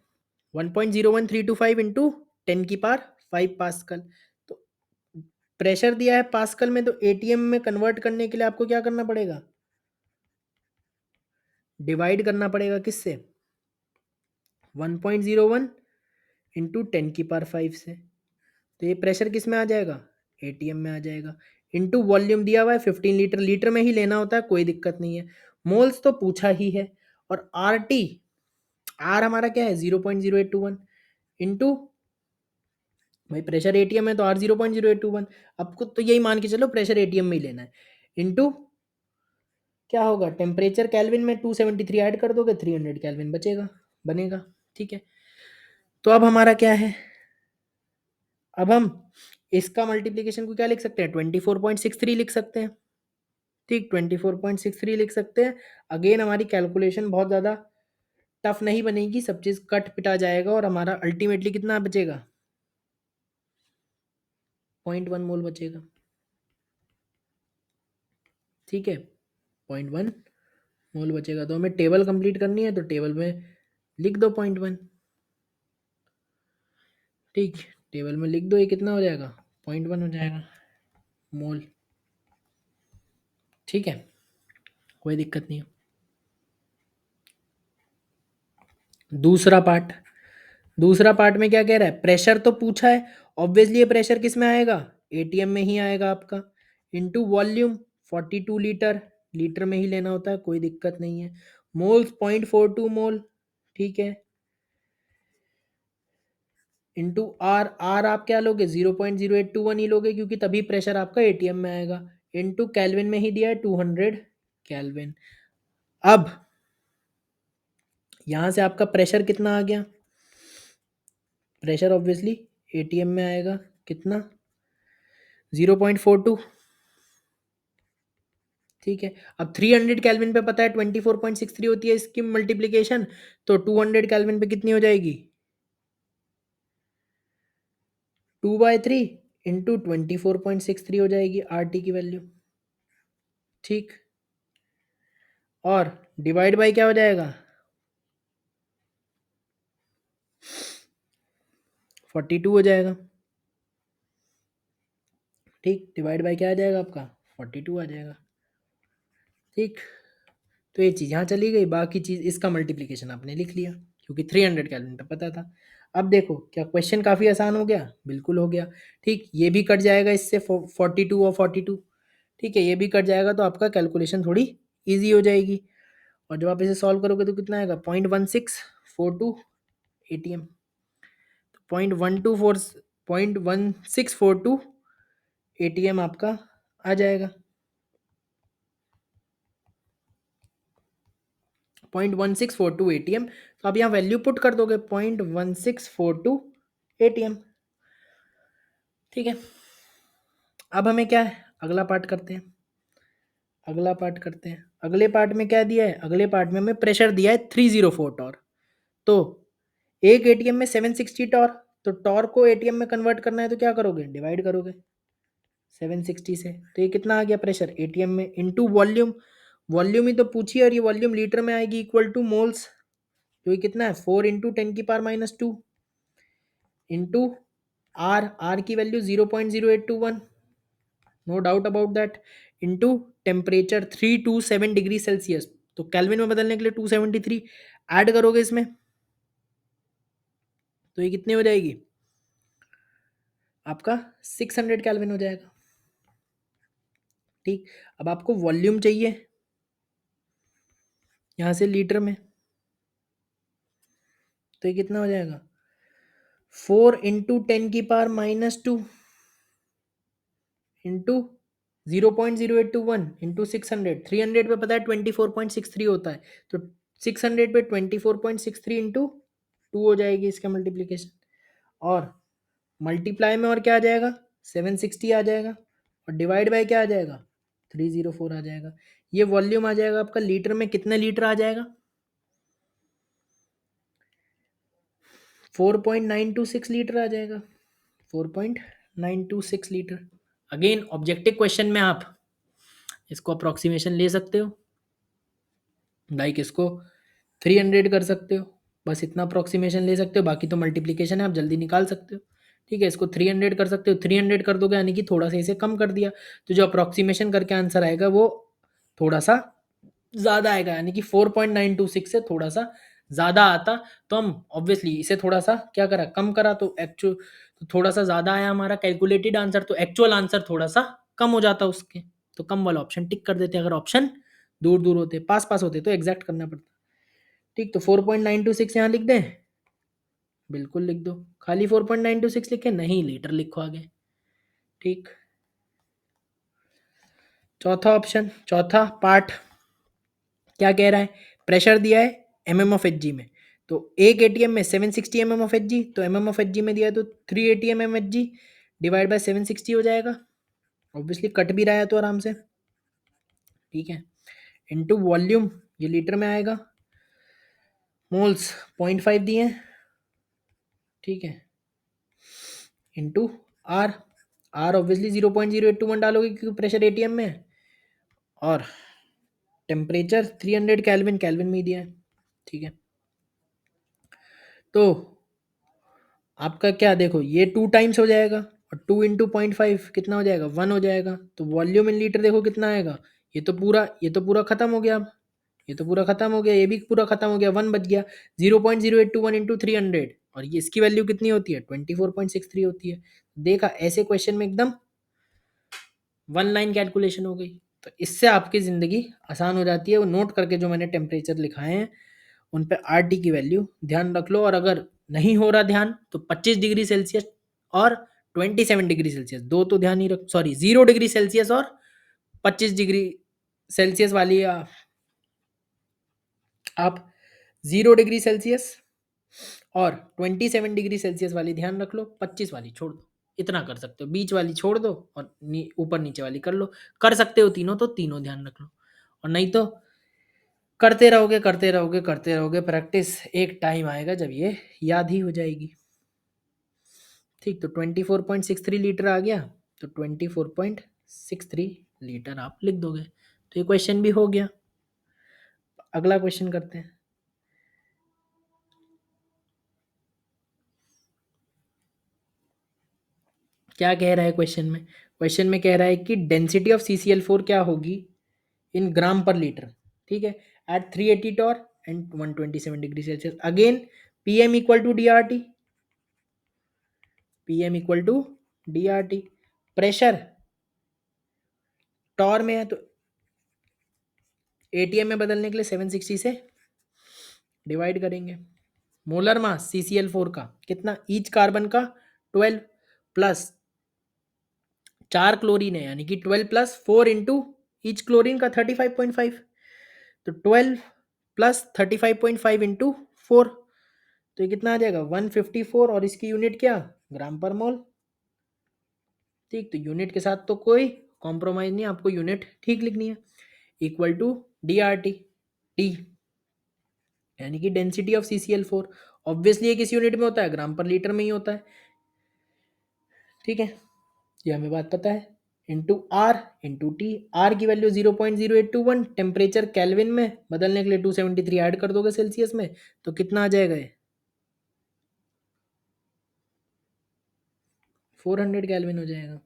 1.01325 इंटू 10⁵ पास्कल। तो प्रेशर दिया है पास्कल में, तो एटीएम में कन्वर्ट करने के लिए आपको क्या करना पड़ेगा? डिवाइड करना पड़ेगा किससे? 1.01 इंटू 10⁵ से। तो ये प्रेशर किस में आ जाएगा? एटीएम में आ जाएगा। इंटू वॉल्यूम दिया हुआ है 15 लीटर, लीटर में ही लेना होता है, कोई दिक्कत नहीं है। मोल्स तो पूछा ही है। और आर टी, आर हमारा क्या है? 0.0821 इंटू, भाई प्रेशर एटीएम है तो आर 0.0821, आपको तो यही मान के चलो प्रेशर एटीएम में ही लेना है। इंटू क्या होगा? टेम्परेचर कैलविन में 273 ऐड कर दोगे, 300 कैलविन बचेगा, बनेगा। ठीक है, तो अब हमारा क्या है? अब हम इसका मल्टीप्लीकेशन को क्या लिख सकते हैं? 24.63 लिख सकते हैं। ठीक, 24.63 लिख सकते हैं। अगेन हमारी कैलकुलेशन बहुत ज़्यादा टफ नहीं बनेगी, सब चीज़ कट पिटा जाएगा और हमारा अल्टीमेटली कितना बचेगा? 0.1 मोल बचेगा। ठीक है, 0.1 मोल बचेगा। तो हमें टेबल कंप्लीट करनी है, तो टेबल में लिख दो 0.1। ठीक, टेबल में लिख दो, ये कितना हो जाएगा? 0.1 हो जाएगा मोल। ठीक है, कोई दिक्कत नहीं है। दूसरा पार्ट, दूसरा पार्ट में क्या कह रहा है, प्रेशर तो पूछा है, ऑब्वियसली ये प्रेशर किस में आएगा, एटीएम में ही आएगा आपका, इनटू वॉल्यूम 42 लीटर, लीटर में ही लेना होता है, कोई दिक्कत नहीं है, मोल्स 0.42 मोल, ठीक है, इनटू आर, आर आप क्या लोगे 0.0821 ही लोगे क्योंकि तभी प्रेशर आपका एटीएम में आएगा, इनटू केल्विन में ही दिया है 200 केल्विन। अब यहां से आपका प्रेशर कितना आ गया, प्रेशर ऑब्वियसली एटीएम में आएगा कितना 0.42, ठीक है। अब 300 केल्विन पे पता है 24.63 होती है इसकी मल्टीप्लीकेशन, तो 200 केल्विन पे कितनी हो जाएगी 2/3 इंटू 24.63 हो जाएगी आर टी की वैल्यू, ठीक, और डिवाइड बाय क्या हो जाएगा 42 हो जाएगा, ठीक, डिवाइड बाय क्या आ जाएगा आपका 42 आ जाएगा, ठीक। तो ये चीज़ यहाँ चली गई, बाकी चीज़ इसका मल्टीप्लिकेशन आपने लिख लिया क्योंकि 300 केल्विन पे पता था। अब देखो क्या क्वेश्चन काफ़ी आसान हो गया, बिल्कुल हो गया, ठीक, ये भी कट जाएगा इससे 42 और 42, ठीक है, ये भी कट जाएगा तो आपका कैलकुलेशन थोड़ी ईजी हो जाएगी, और जब आप इसे सॉल्व करोगे तो कितना आएगा 0.1642 एटीएम, 0.1642 एटीएम आपका आ जाएगा, 0.1642 एटीएम, तो आप यहाँ वैल्यू पुट कर दोगे 0.1642 एटीएम, ठीक है। अब हमें क्या है, अगला पार्ट करते हैं, अगला पार्ट करते हैं, अगले पार्ट में क्या दिया है, अगले पार्ट में हमें प्रेशर दिया है 304 टॉर, तो एक एटीएम में 760 टॉर, तो टॉर को एटीएम में कन्वर्ट करना है तो क्या करोगे, डिवाइड करोगे 760 से, तो ये कितना आ गया प्रेशर एटीएम में, इनटू वॉल्यूम, वॉल्यूम ही तो पूछी है और ये वॉल्यूम लीटर में आएगी इक्वल टू मोल्स, तो ये कितना है 4 × 10⁻², इंटू आर, आर की value 0.0821, no doubt about that, into temperature 327 degree Celsius, तो केल्विन में बदलने के लिए 273 ऐड करोगे इसमें, तो ये कितने हो जाएगी आपका 600 केल्विन हो जाएगा, ठीक। अब आपको वॉल्यूम चाहिए यहाँ से लीटर में, तो ये कितना हो जाएगा 4 × 10⁻² इंटू 0.0821 इंटू 600, 300 पे पता है 24.63 होता है, तो 600 पे 24.63 इंटू 2 हो जाएगी इसका मल्टीप्लीकेशन, और मल्टीप्लाई में और क्या आ जाएगा 760 आ जाएगा, और डिवाइड बाय क्या आ जाएगा 304 आ जाएगा, ये वॉल्यूम आ जाएगा आपका लीटर में, कितने लीटर आ जाएगा 4.926 लीटर आ जाएगा, 4.926 लीटर। अगेन ऑब्जेक्टिव क्वेश्चन में आप इसको अप्रोक्सीमेशन ले सकते हो, लाइक इसको 300 कर सकते हो, बस इतना अप्रोक्सीमेशन ले सकते हो, बाकी तो मल्टीप्लिकेशन है आप जल्दी निकाल सकते हो, ठीक है। इसको 300 कर सकते हो, 300 कर दोगे यानी कि थोड़ा सा इसे कम कर दिया, तो जो अप्रोक्सीमेशन करके आंसर आएगा वो थोड़ा सा ज़्यादा आएगा, यानी कि 4.926 से थोड़ा सा ज़्यादा आता, तो हम ऑब्वियसली इसे थोड़ा सा क्या करा कम करा, तो एक्चुअल तो थोड़ा सा ज़्यादा आया हमारा कैलकुलेटेड आंसर, तो एक्चुअल आंसर थोड़ा सा कम हो जाता उसके, तो कम वाला ऑप्शन टिक कर देते, अगर ऑप्शन दूर दूर होते, पास पास होते तो एग्जैक्ट करना पड़ता, ठीक। तो 4.926 यहाँ लिख दें, बिल्कुल लिख दो, खाली 4.926 लिखे नहीं, लीटर लिखो आगे, ठीक। चौथा ऑप्शन, चौथा पार्ट क्या कह रहा है, प्रेशर दिया है mm ऑफ एच जी में, तो एक एटीएम में 760 mm ऑफ एच जी, तो mm ऑफ एच जी में दिया है तो 380 mm H G divide by 760 हो जाएगा, ऑब्वियसली कट भी रहा है तो आराम से, ठीक है, इनटू वॉल्यूम, ये लीटर में आएगा, मोल्स 0.5 दिए हैं, ठीक है, इनटू आर, आर ऑब्वियसली 0.0821 डालोगे क्योंकि प्रेशर एटीएम में है, और टेम्परेचर 300 केल्विन, केल्विन में ही दिया है, ठीक है। तो आपका क्या देखो ये 2 टाइम्स हो जाएगा, और 2 × 0.5 कितना हो जाएगा 1 हो जाएगा, तो वॉल्यूम इन लीटर देखो कितना आएगा, ये तो पूरा खत्म हो गया, अब ये तो पूरा खत्म हो गया, ये भी पूरा खत्म हो गया, 1 बच गया, 0.0821 इंटू 300, और ये इसकी वैल्यू कितनी होती है 24.63 होती है। देखा, ऐसे क्वेश्चन में एकदम वन लाइन कैलकुलेशन हो गई। तो इससे आपकी ज़िंदगी आसान हो जाती है। वो नोट करके जो मैंने टेम्परेचर लिखाए हैं उन पे आर टी की वैल्यू ध्यान रख लो। और अगर नहीं हो रहा ध्यान तो 25 डिग्री सेल्सियस और 27 डिग्री सेल्सियस, दो तो ध्यान ही रख, सॉरी 0 डिग्री सेल्सियस और 25 डिग्री सेल्सियस वाली आप 0 डिग्री सेल्सियस और 27 डिग्री सेल्सियस वाली ध्यान रख लो, 25 वाली छोड़ दो। इतना कर सकते हो, बीच वाली छोड़ दो और ऊपर नीचे वाली कर लो। कर सकते हो तीनों तो तीनों ध्यान रख लो, और नहीं तो करते रहोगे करते रहोगे करते रहोगे प्रैक्टिस, एक टाइम आएगा जब ये याद ही हो जाएगी। ठीक, तो 24.63 लीटर आ गया, तो 24.63 लीटर आप लिख दोगे। तो ये क्वेश्चन भी हो गया। अगला क्वेश्चन करते हैं। क्या कह रहा है क्वेश्चन में? क्वेश्चन में कह रहा है कि डेंसिटी ऑफ CCl4 क्या होगी इन ग्राम पर लीटर। ठीक है, at 380 torr and 127 degree Celsius. Again PM equal to D R T, PM equal to D R T. Pressure torr में है तो एटीएम में बदलने के लिए 760 से डिवाइड करेंगे। मोलर मास CCl4 का कितना, ईच कार्बन का 12 प्लस 4 क्लोरीन है, यानी कि 12 प्लस 4 इंटू ईच क्लोरीन का 35.5, तो 12 प्लस 35.5 इंटू 4, तो ये कितना आ जाएगा 154, और इसकी यूनिट क्या, ग्राम पर मोल। ठीक, तो यूनिट के साथ तो कोई कॉम्प्रोमाइज नहीं, आपको यूनिट ठीक लिखनी है। Equal to D R T, T यानी कि डेंसिटी ऑफ CCl4। ऑब्वियसली ये किस यूनिट में होता है, ग्राम पर लीटर में ही होता है। ठीक है, ये हमें बात पता है। Into R into T, R की वैल्यू 0.0821, टेम्परेचर केल्विन में बदलने के लिए 273 ऐड कर दोगे सेल्सियस में, तो कितना आ जाएगा ये 400 केल्विन हो जाएगा।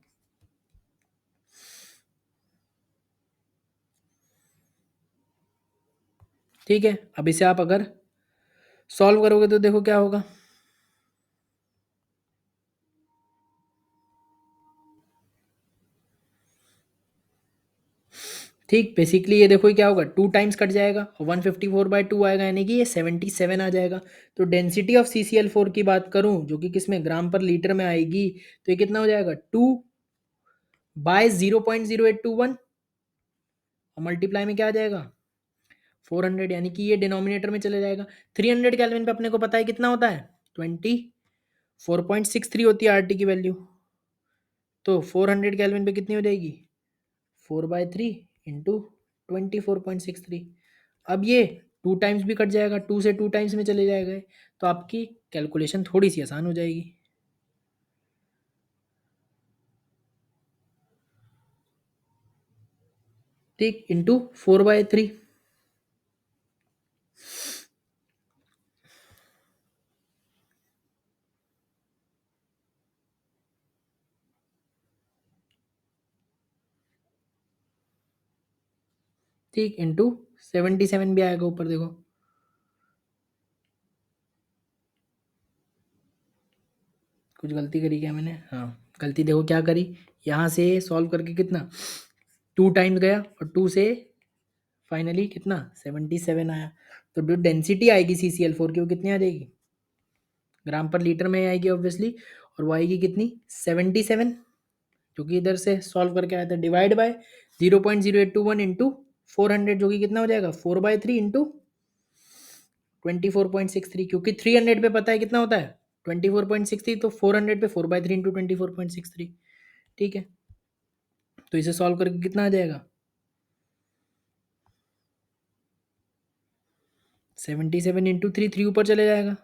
ठीक है, अब इसे आप अगर सॉल्व करोगे तो देखो क्या होगा। ठीक, बेसिकली ये देखो क्या होगा, 2 टाइम्स कट जाएगा, 154/2 आएगा, यानी कि ये 77 आ जाएगा। तो डेंसिटी ऑफ CCl4 की बात करूं, जो कि किसमें, ग्राम पर लीटर में आएगी, तो ये कितना हो जाएगा 2/0.0821, और मल्टीप्लाई में क्या आ जाएगा 400, यानी कि ये डिनोमिनेटर में चले जाएगा। 300 केल्विन पे अपने को पता है कितना होता है 24.63 होती है आरटी की वैल्यू, तो 400 केल्विन पे कितनी हो जाएगी 4/3 इंटू 24.63। अब ये 2 टाइम्स भी कट जाएगा, 2 से 2 टाइम्स में चले जाएगा, तो आपकी कैलकुलेशन थोड़ी सी आसान हो जाएगी। ठीक, इंटू 4/3। ठीक, इंटू 77 भी आएगा ऊपर, देखो कुछ गलती करी क्या मैंने, हाँ गलती देखो क्या करी, यहाँ से सॉल्व करके कितना 2 टाइम्स गया और 2 से फाइनली कितना 77 आया। तो जो डेंसिटी आएगी CCl4 की वो कितनी आ जाएगी, ग्राम पर लीटर में आएगी ऑब्वियसली, और वो आएगी कितनी 77, जो कि इधर से सॉल्व करके आया था, डिवाइड बाय 0.0821 इंटू 400, जो कि कितना हो जाएगा 4/3 इंटू 24.63, क्योंकि 300 पे पता है कितना होता है 24.63, तो 400 पे 4/3 इंटू 24.63। ठीक है, तो इसे सॉल्व करके कितना आ जाएगा 77 इंटू 3, 3 ऊपर चले जाएगा,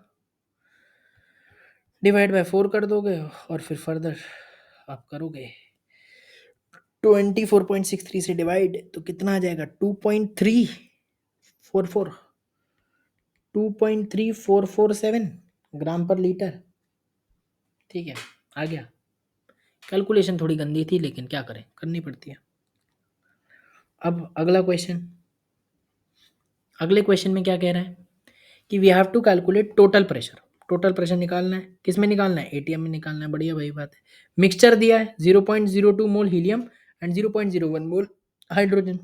डिवाइड बाय 4 कर दोगे, और फिर फर्दर आप करोगे 24.63 से डिवाइड, तो कितना आ जाएगा 2.344, 2.3447 ग्राम पर लीटर। ठीक है, आ गया। कैलकुलेशन थोड़ी गंदी थी, लेकिन क्या करें, करनी पड़ती है। अब अगला क्वेश्चन, अगले क्वेश्चन में क्या कह रहा है कि we have to calculate total pressure. Total pressure निकालना है, किस में निकालना है, एटीएम में निकालना है, बढ़िया भाई बात है। मिक्सचर दिया है 0.02 मोल हीलियम एंड 0.01 मोल हाइड्रोजन,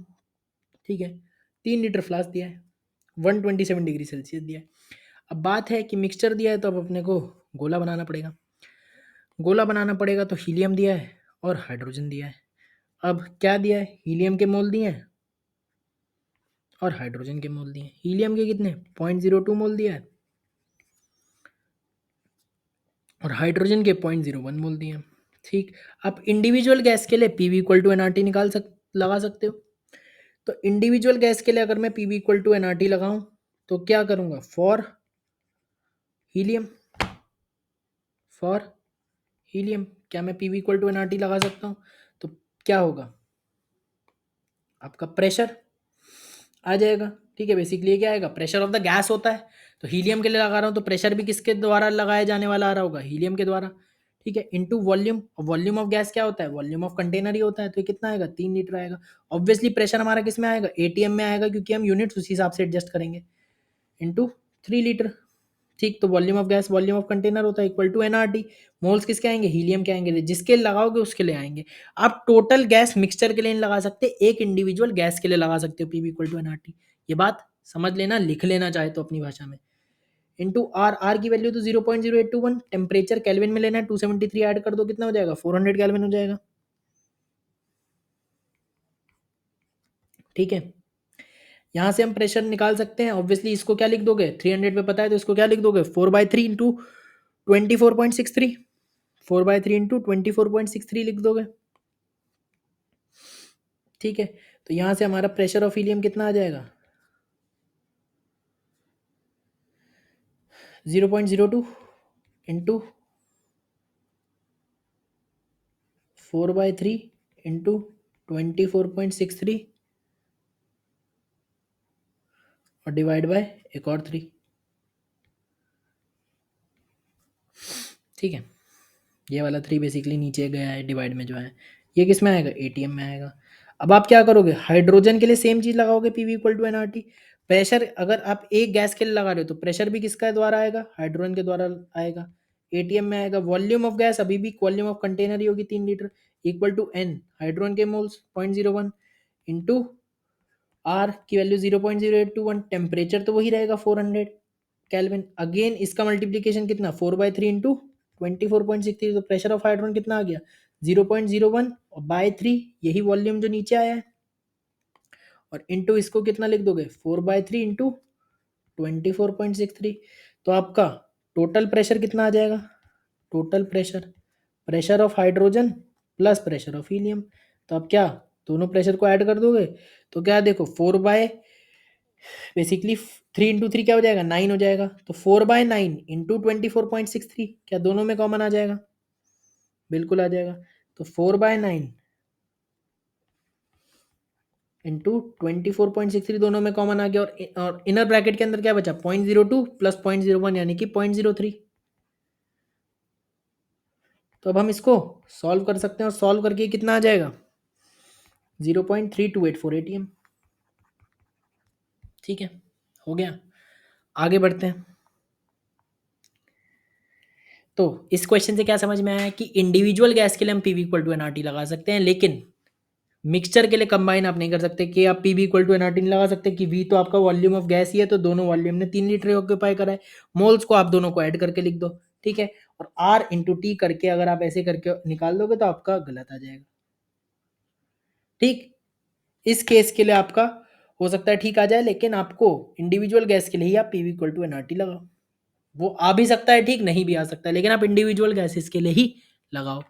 ठीक है। 3 लीटर फ्लास्क दिया है, 127 डिग्री सेल्सियस दिया है। अब बात है कि मिक्सचर दिया है तो अब अपने को गोला बनाना पड़ेगा। गोला बनाना पड़ेगा तो हीलियम दिया है और हाइड्रोजन दिया है। अब क्या दिया है, हीलियम के मोल दिए हैं और हाइड्रोजन के मोल दिए हैं। हीलियम के कितने, 0.02 मोल दिया है और हाइड्रोजन के 0.01 मोल दिए हैं, ठीक। अब इंडिविजुअल गैस के लिए पीवी इक्वल टू एनआरटी लगा सकते हो। तो इंडिविजुअल गैस के लिए अगर मैं पीवी इक्वल टू एनआरटी लगाऊं तो क्या करूंगा, हीलियम फॉर हीलियम क्या मैं पीवी इक्वल टू एनआरटी लगा सकता हूं, तो क्या होगा, आपका प्रेशर आ जाएगा, ठीक है। बेसिकली ये क्या आएगा, प्रेशर ऑफ द गैस होता है, तो हीलियम के लिए लगा रहा हूँ तो प्रेशर भी किसके द्वारा लगाया जाने वाला आ रहा होगा, हीलियम के द्वारा, ठीक है। Into volume, volume of gas क्या होता है, वॉल्यूम ऑफ कंटेनर ही होता है, तो ये कितना आएगा, 3 लीटर आएगा। ऑब्वियसली प्रेशर हमारा किस में आएगा, एटीएम में आएगा, क्योंकि हम यूनिट्स उसी हिसाब से एडजस्ट करेंगे, इंटू 3 लीटर, ठीक। तो volume of gas volume of container होता है इक्वल टू एनआरटी। मोल्स किसके आएंगे, हीलियम के आएंगे, जिसके लगाओगे उसके लिए आएंगे। आप टोटल गैस मिक्सचर के लिए नहीं लगा सकते, एक इंडिविजुअल गैस के लिए लगा सकते हो पीवी इक्वल टू एनआरटी। ये बात समझ लेना, लिख लेना चाहे तो अपनी भाषा में। इंटू आर की वैल्यू तो 0.0821, टेम्परेचर केल्विन में लेना है, 273 ऐड कर दो, कितना हो जाएगा, 400 केल्विन हो जाएगा, ठीक है। यहाँ से हम प्रेशर निकाल सकते हैं, ऑब्वियसली इसको क्या लिख दोगे, 300 पे पता है तो इसको क्या लिख दोगे, 4/3 इंटू 24.63, 4/3 इंटू 24.63 लिख दोगे, ठीक है। तो यहाँ से हमारा प्रेशर ऑफ हीलियम कितना आ जाएगा, 0.02 इंटू 4/3 इंटू 24.63 और डिवाइड बाय एक और 3, ठीक है। ये वाला 3 बेसिकली नीचे गया है डिवाइड में जो है, ये किस में आएगा, एटीएम में आएगा। अब आप क्या करोगे, हाइड्रोजन के लिए सेम चीज लगाओगे, PV equal to NRT. Pressure अगर आप एक गैस के लिए लगा रहे हो तो प्रेशर भी किसका द्वारा आएगा, हाइड्रोजन के द्वारा आएगा, एटीएम में आएगा। वॉल्यूम ऑफ गैस अभी भी वॉल्यूम ऑफ कंटेनर ही होगी, 3 litre, equal to N hydrogen के मोल्स 0.01 इंटू आर की वैल्यू 0.0821, टेम्परेचर तो वही रहेगा 400 केल्विन। अगेन इसका मल्टीप्लीकेशन कितना, 4/3 इंटू 24.63, तो प्रेशर ऑफ हाइड्रोजन कितना आ गया, 0.01 और बाय 3, यही वॉल्यूम जो नीचे आया है, और इंटू इसको कितना लिख दोगे, 4/3 इंटू 24.63। तो आपका टोटल प्रेशर कितना आ जाएगा, total pressure, pressure of hydrogen plus pressure of helium. तो आप क्या दोनों प्रेशर को ऐड कर दोगे, तो क्या देखो 4 बेसिकली 3 इंटू 3 क्या हो जाएगा, 9 हो जाएगा। तो 4/9 इंटू 24.63, क्या दोनों में कॉमन आ जाएगा, बिल्कुल आ जाएगा। तो 4/9 इंटू 24.63 दोनों में कॉमन आ गया, और इनर ब्रैकेट के अंदर क्या बचा, 0.02 प्लस 0.01 यानी कि 0.03। तो अब हम इसको सॉल्व कर सकते हैं, और सॉल्व करके कितना आ जाएगा, 0.3284 एटीएम, ठीक है। हो गया, आगे बढ़ते हैं। तो इस क्वेश्चन से क्या समझ में आया कि इंडिविजुअल गैस के लिए हम पीवी इक्वल टू एनआरटी लगा सकते हैं, लेकिन मिक्सचर के लिए कंबाइन आप नहीं कर सकते कि आप पीवी इक्वल टू एनआरटी नहीं लगा सकते, कि वी तो आपका वॉल्यूम ऑफ गैस ही है, तो दोनों वॉल्यूम ने 3 लीटर ऑक्यूपाई करा है, मोल्स को आप दोनों को ऐड करके लिख दो, ठीक है। और आर इंटू टी करके अगर आप ऐसे करके निकाल दोगे तो आपका गलत आ जाएगा, ठीक। इस केस के लिए आपका हो सकता है ठीक आ जाए, लेकिन आपको इंडिविजुअल गैस के लिए ही आप पीवी इक्वल टू एनआरटी लगाओ। वो आ भी सकता है ठीक, नहीं भी आ सकता है, लेकिन आप इंडिविजुअल गैसेस के लिए ही लगाओ,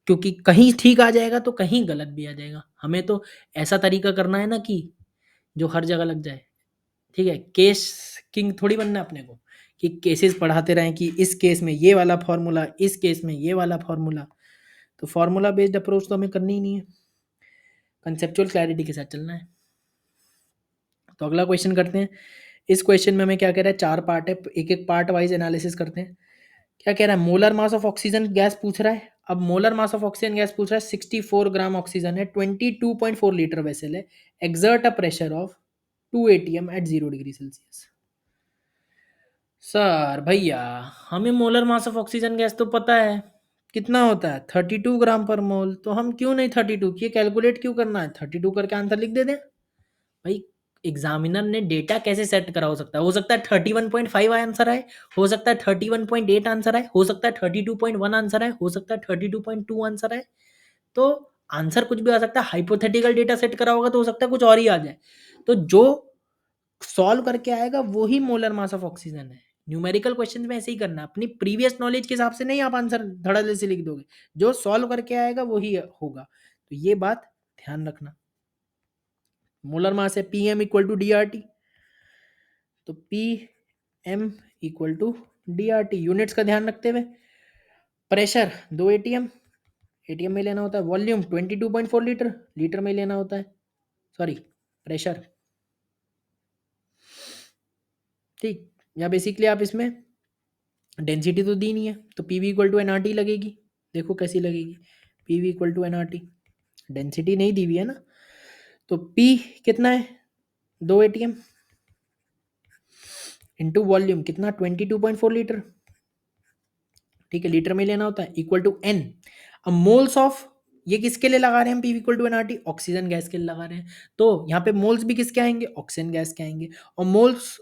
क्योंकि कहीं ठीक आ जाएगा तो कहीं गलत भी आ जाएगा। हमें तो ऐसा तरीका करना है ना कि जो हर जगह लग जाए, ठीक है। केस किंग थोड़ी बनना है अपने को कि केसेस पढ़ाते रहें कि इस केस में ये वाला फॉर्मूला, इस केस में ये वाला फॉर्मूला। तो फॉर्मूला बेस्ड अप्रोच तो हमें करनी ही नहीं है, कंसेप्चुअल क्लैरिटी के साथ चलना है। तो अगला क्वेश्चन करते हैं। इस क्वेश्चन में हमें क्या कह रहा है, 4 पार्ट है, एक एक पार्ट वाइज एनालिसिस करते हैं। क्या कह रहा है, molar mass of oxygen gas पूछ रहा है। अब molar mass of oxygen gas पूछ रहा है, 64 ग्राम ऑक्सीजन है, 22.4 लीटर वेसल है, exert a pressure of 2 atm at 0 degree Celsius. Sir भैया, हमें molar mass of oxygen gas तो पता है कितना होता है, 32 ग्राम पर मोल। तो हम क्यों नहीं 32 की कैलकुलेट क्यों करना है, 32 करके आंसर लिख देते हैं भाई। एग्जामिनर ने डेटा कैसे सेट करा, हो सकता है 31.5 आंसर आए, हो सकता है 31.8 आंसर आए, हो सकता है 32.1 आंसर आए, हो सकता है 32.2 आंसर आए। तो आंसर कुछ भी आ सकता है, हाइपोथेटिकल डेटा सेट करा होगा तो हो सकता है कुछ और ही आ जाए। तो जो सॉल्व करके आएगा वो ही मोलर मास ऑफ ऑक्सीजन है। न्यूमेरिकल क्वेश्चन में ऐसे ही करना, अपनी प्रीवियस नॉलेज के हिसाब से नहीं आप आंसर धड़ल्ले से लिख दोगे, जो सॉल्व करके आएगा वही होगा। तो ये बात ध्यान रखना। मोलर मास है PM equal to D R T, तो P M equal to D R T. Units का ध्यान रखते हुए, प्रेशर 2 एटीएम, एटीएम में लेना होता है। वॉल्यूम 22.4 लीटर, लीटर में लेना होता है। Sorry, pressure. ठीक, या बेसिकली आप इसमें डेंसिटी तो दी नहीं है, तो P V equal to N R T लगेगी। देखो कैसी लगेगी, P V equal to N R T. Density नहीं दी हुई है ना, तो पी कितना है, 2 एटीएम इंटू वॉल्यूम कितना, 22.4 लीटर। ठीक है, लीटर में लेना होता है, इक्वल टू एन। अब मोल्स ऑफ, ये किसके लिए लगा रहे हैं हम, P equal to NRT, oxygen gas के लिए लगा रहे हैं। तो यहाँ पे मोल्स भी किसके आएंगे, ऑक्सीजन गैस के आएंगे। और मोल्स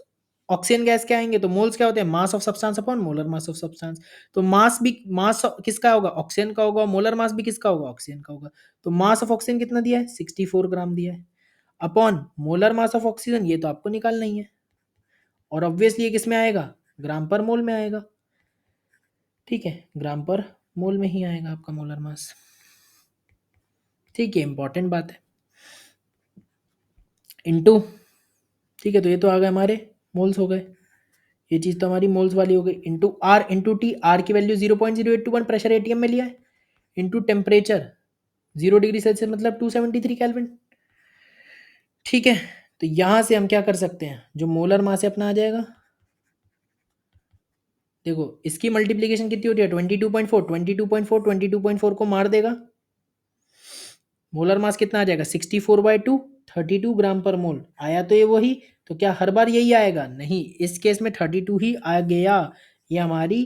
ऑक्सीजन गैस के आएंगे तो मोल्स क्या होते हैं, मास of substance upon molar mass of substance. तो मास भी, मास किसका होगा, ऑक्सीजन का होगा। मोलर मास भी किसका होगा, ऑक्सीजन का होगा। तो मास ऑफ ऑक्सीजन कितना दिया है, 64 ग्राम दिया है, upon molar mass of oxygen, ये तो आपको निकालना ही है। और ऑब्वियसली ये किस में आएगा, ग्राम पर मोल में आएगा। ठीक है, ग्राम पर मोल में ही आएगा आपका मोलर मास। ठीक है, इंपॉर्टेंट बात है। इनटू, ठीक है, तो ये तो आ गए हमारे मोल्स हो गए, ये चीज़ तो हमारी मोल्स वाली हो गई। Into R into T, R की वैल्यू 0.0821 प्रेशर एटीएम में लिया है, इंटू टेम्परेचर 0 डिग्री सेल्सियस मतलब 273 केल्विन। ठीक है, तो यहां से हम क्या कर सकते हैं, जो मोलर मास है अपना आ जाएगा। देखो इसकी मल्टीप्लीकेशन कितनी होती है, 22.4, 22.4 22.4 को मार देगा, मोलर मास कितना आ जाएगा, 64/2, 32 ग्राम पर मोल। आया तो ये वही, तो क्या हर बार यही आएगा, नहीं, इस केस में 32 ही आ गया। ये हमारी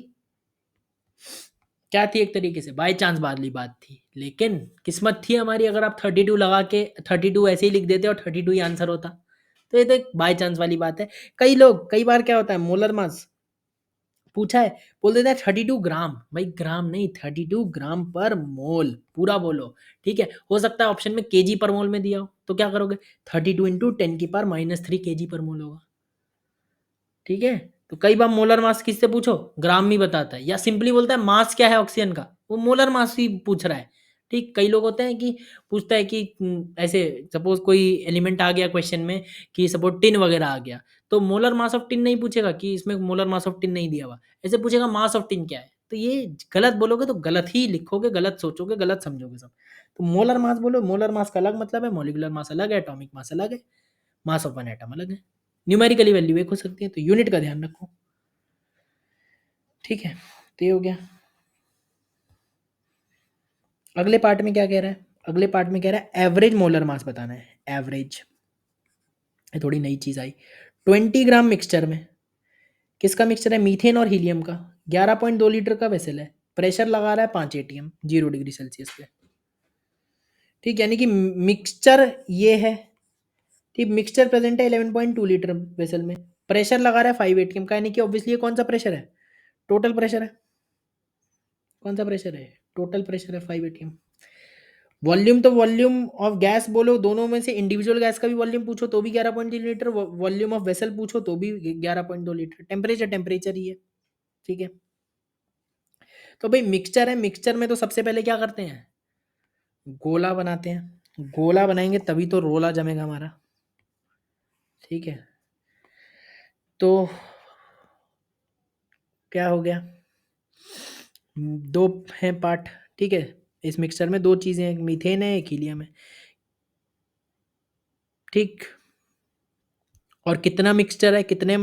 क्या थी, एक तरीके से बाय चांस वाली बात थी, लेकिन किस्मत थी हमारी। अगर आप 32 लगा के 32 ऐसे ही लिख देते और 32 ही आंसर होता, तो ये तो एक बाय चांस वाली बात है। कई लोग, कई बार क्या होता है, मोलर मास पूछा है, बोल देता है 32 ग्राम, भाई ग्राम नहीं, 32 ग्राम पर मोल पूरा बोलो। ठीक है, हो सकता है ऑप्शन में केजी पर मोल में दिया हो, तो क्या करोगे, 32 इंटू 10⁻³ केजी पर मोल होगा। ठीक है, तो कई बार मोलर मास किससे पूछो, ग्राम में बताता है, या सिंपली बोलता है मास क्या है ऑक्सीजन का, वो मोलर मास ही पूछ रहा है। ठीक, कई लोग होते हैं कि पूछता है कि ऐसे सपोज कोई एलिमेंट आ गया क्वेश्चन में, कि सपोज टिन वगैरह आ गया, तो मोलर मास ऑफ टिन नहीं पूछेगा कि इसमें मोलर मास ऑफ टिन नहीं दिया हुआ, ऐसे पूछेगा मास ऑफ टिन क्या है। तो ये गलत बोलोगे तो गलत ही लिखोगे, गलत सोचोगे, गलत समझोगे सब। तो मोलर मास बोलो, मोलर मास का अलग मतलब है, मॉलिक्यूलर मास अलग है, एटॉमिक मास अलग है, मास ऑफ एन एटम अलग है। न्यूमेरिकली वैल्यू एक हो सकती है, तो यूनिट का ध्यान रखो। ठीक है, तो ये हो गया। अगले पार्ट में क्या कह रहा है, अगले पार्ट में कह रहा है एवरेज मोलर मास बताना है, एवरेज। ये थोड़ी नई चीज आई। 20 ग्राम मिक्सचर में, किसका मिक्सचर है, मीथेन और हीलियम का, 11.2 लीटर का वेसल है, प्रेशर लगा रहा है 5 एटीएम 0 डिग्री सेल्सियस पे। ठीक, यानी कि मिक्सचर ये है। ठीक, मिक्सचर प्रेजेंट है 11.2 लीटर वेसल में, प्रेशर लगा रहा है 5 एटीएम का, यानी कि ऑब्वियसली ये कौन सा प्रेशर है, टोटल प्रेशर है। कौन सा प्रेशर है, टोटल प्रेशर है 5 एटीएम। वॉल्यूम, तो वॉल्यूम ऑफ गैस बोलो, दोनों में से इंडिविजुअल गैस का भी वॉल्यूम पूछो तो भी 11.3 लीटर, वॉल्यूम ऑफ वेसल पूछो तो भी 11.2 लीटर। टेम्परेचर टेम्परेचर ही है। ठीक है, तो भाई मिक्सचर है, मिक्सचर में तो सबसे पहले क्या करते हैं, गोला बनाते हैं, गोला बनाएंगे तभी तो रोला जमेगा हमारा। ठीक है, तो क्या हो गया, दो हैं पार्ट। ठीक है, इस मिक्सचर में दो चीजें हैं, एक मीथेन है, एक हीलियम है। ठीक, और कितना मिक्सचर है, कितने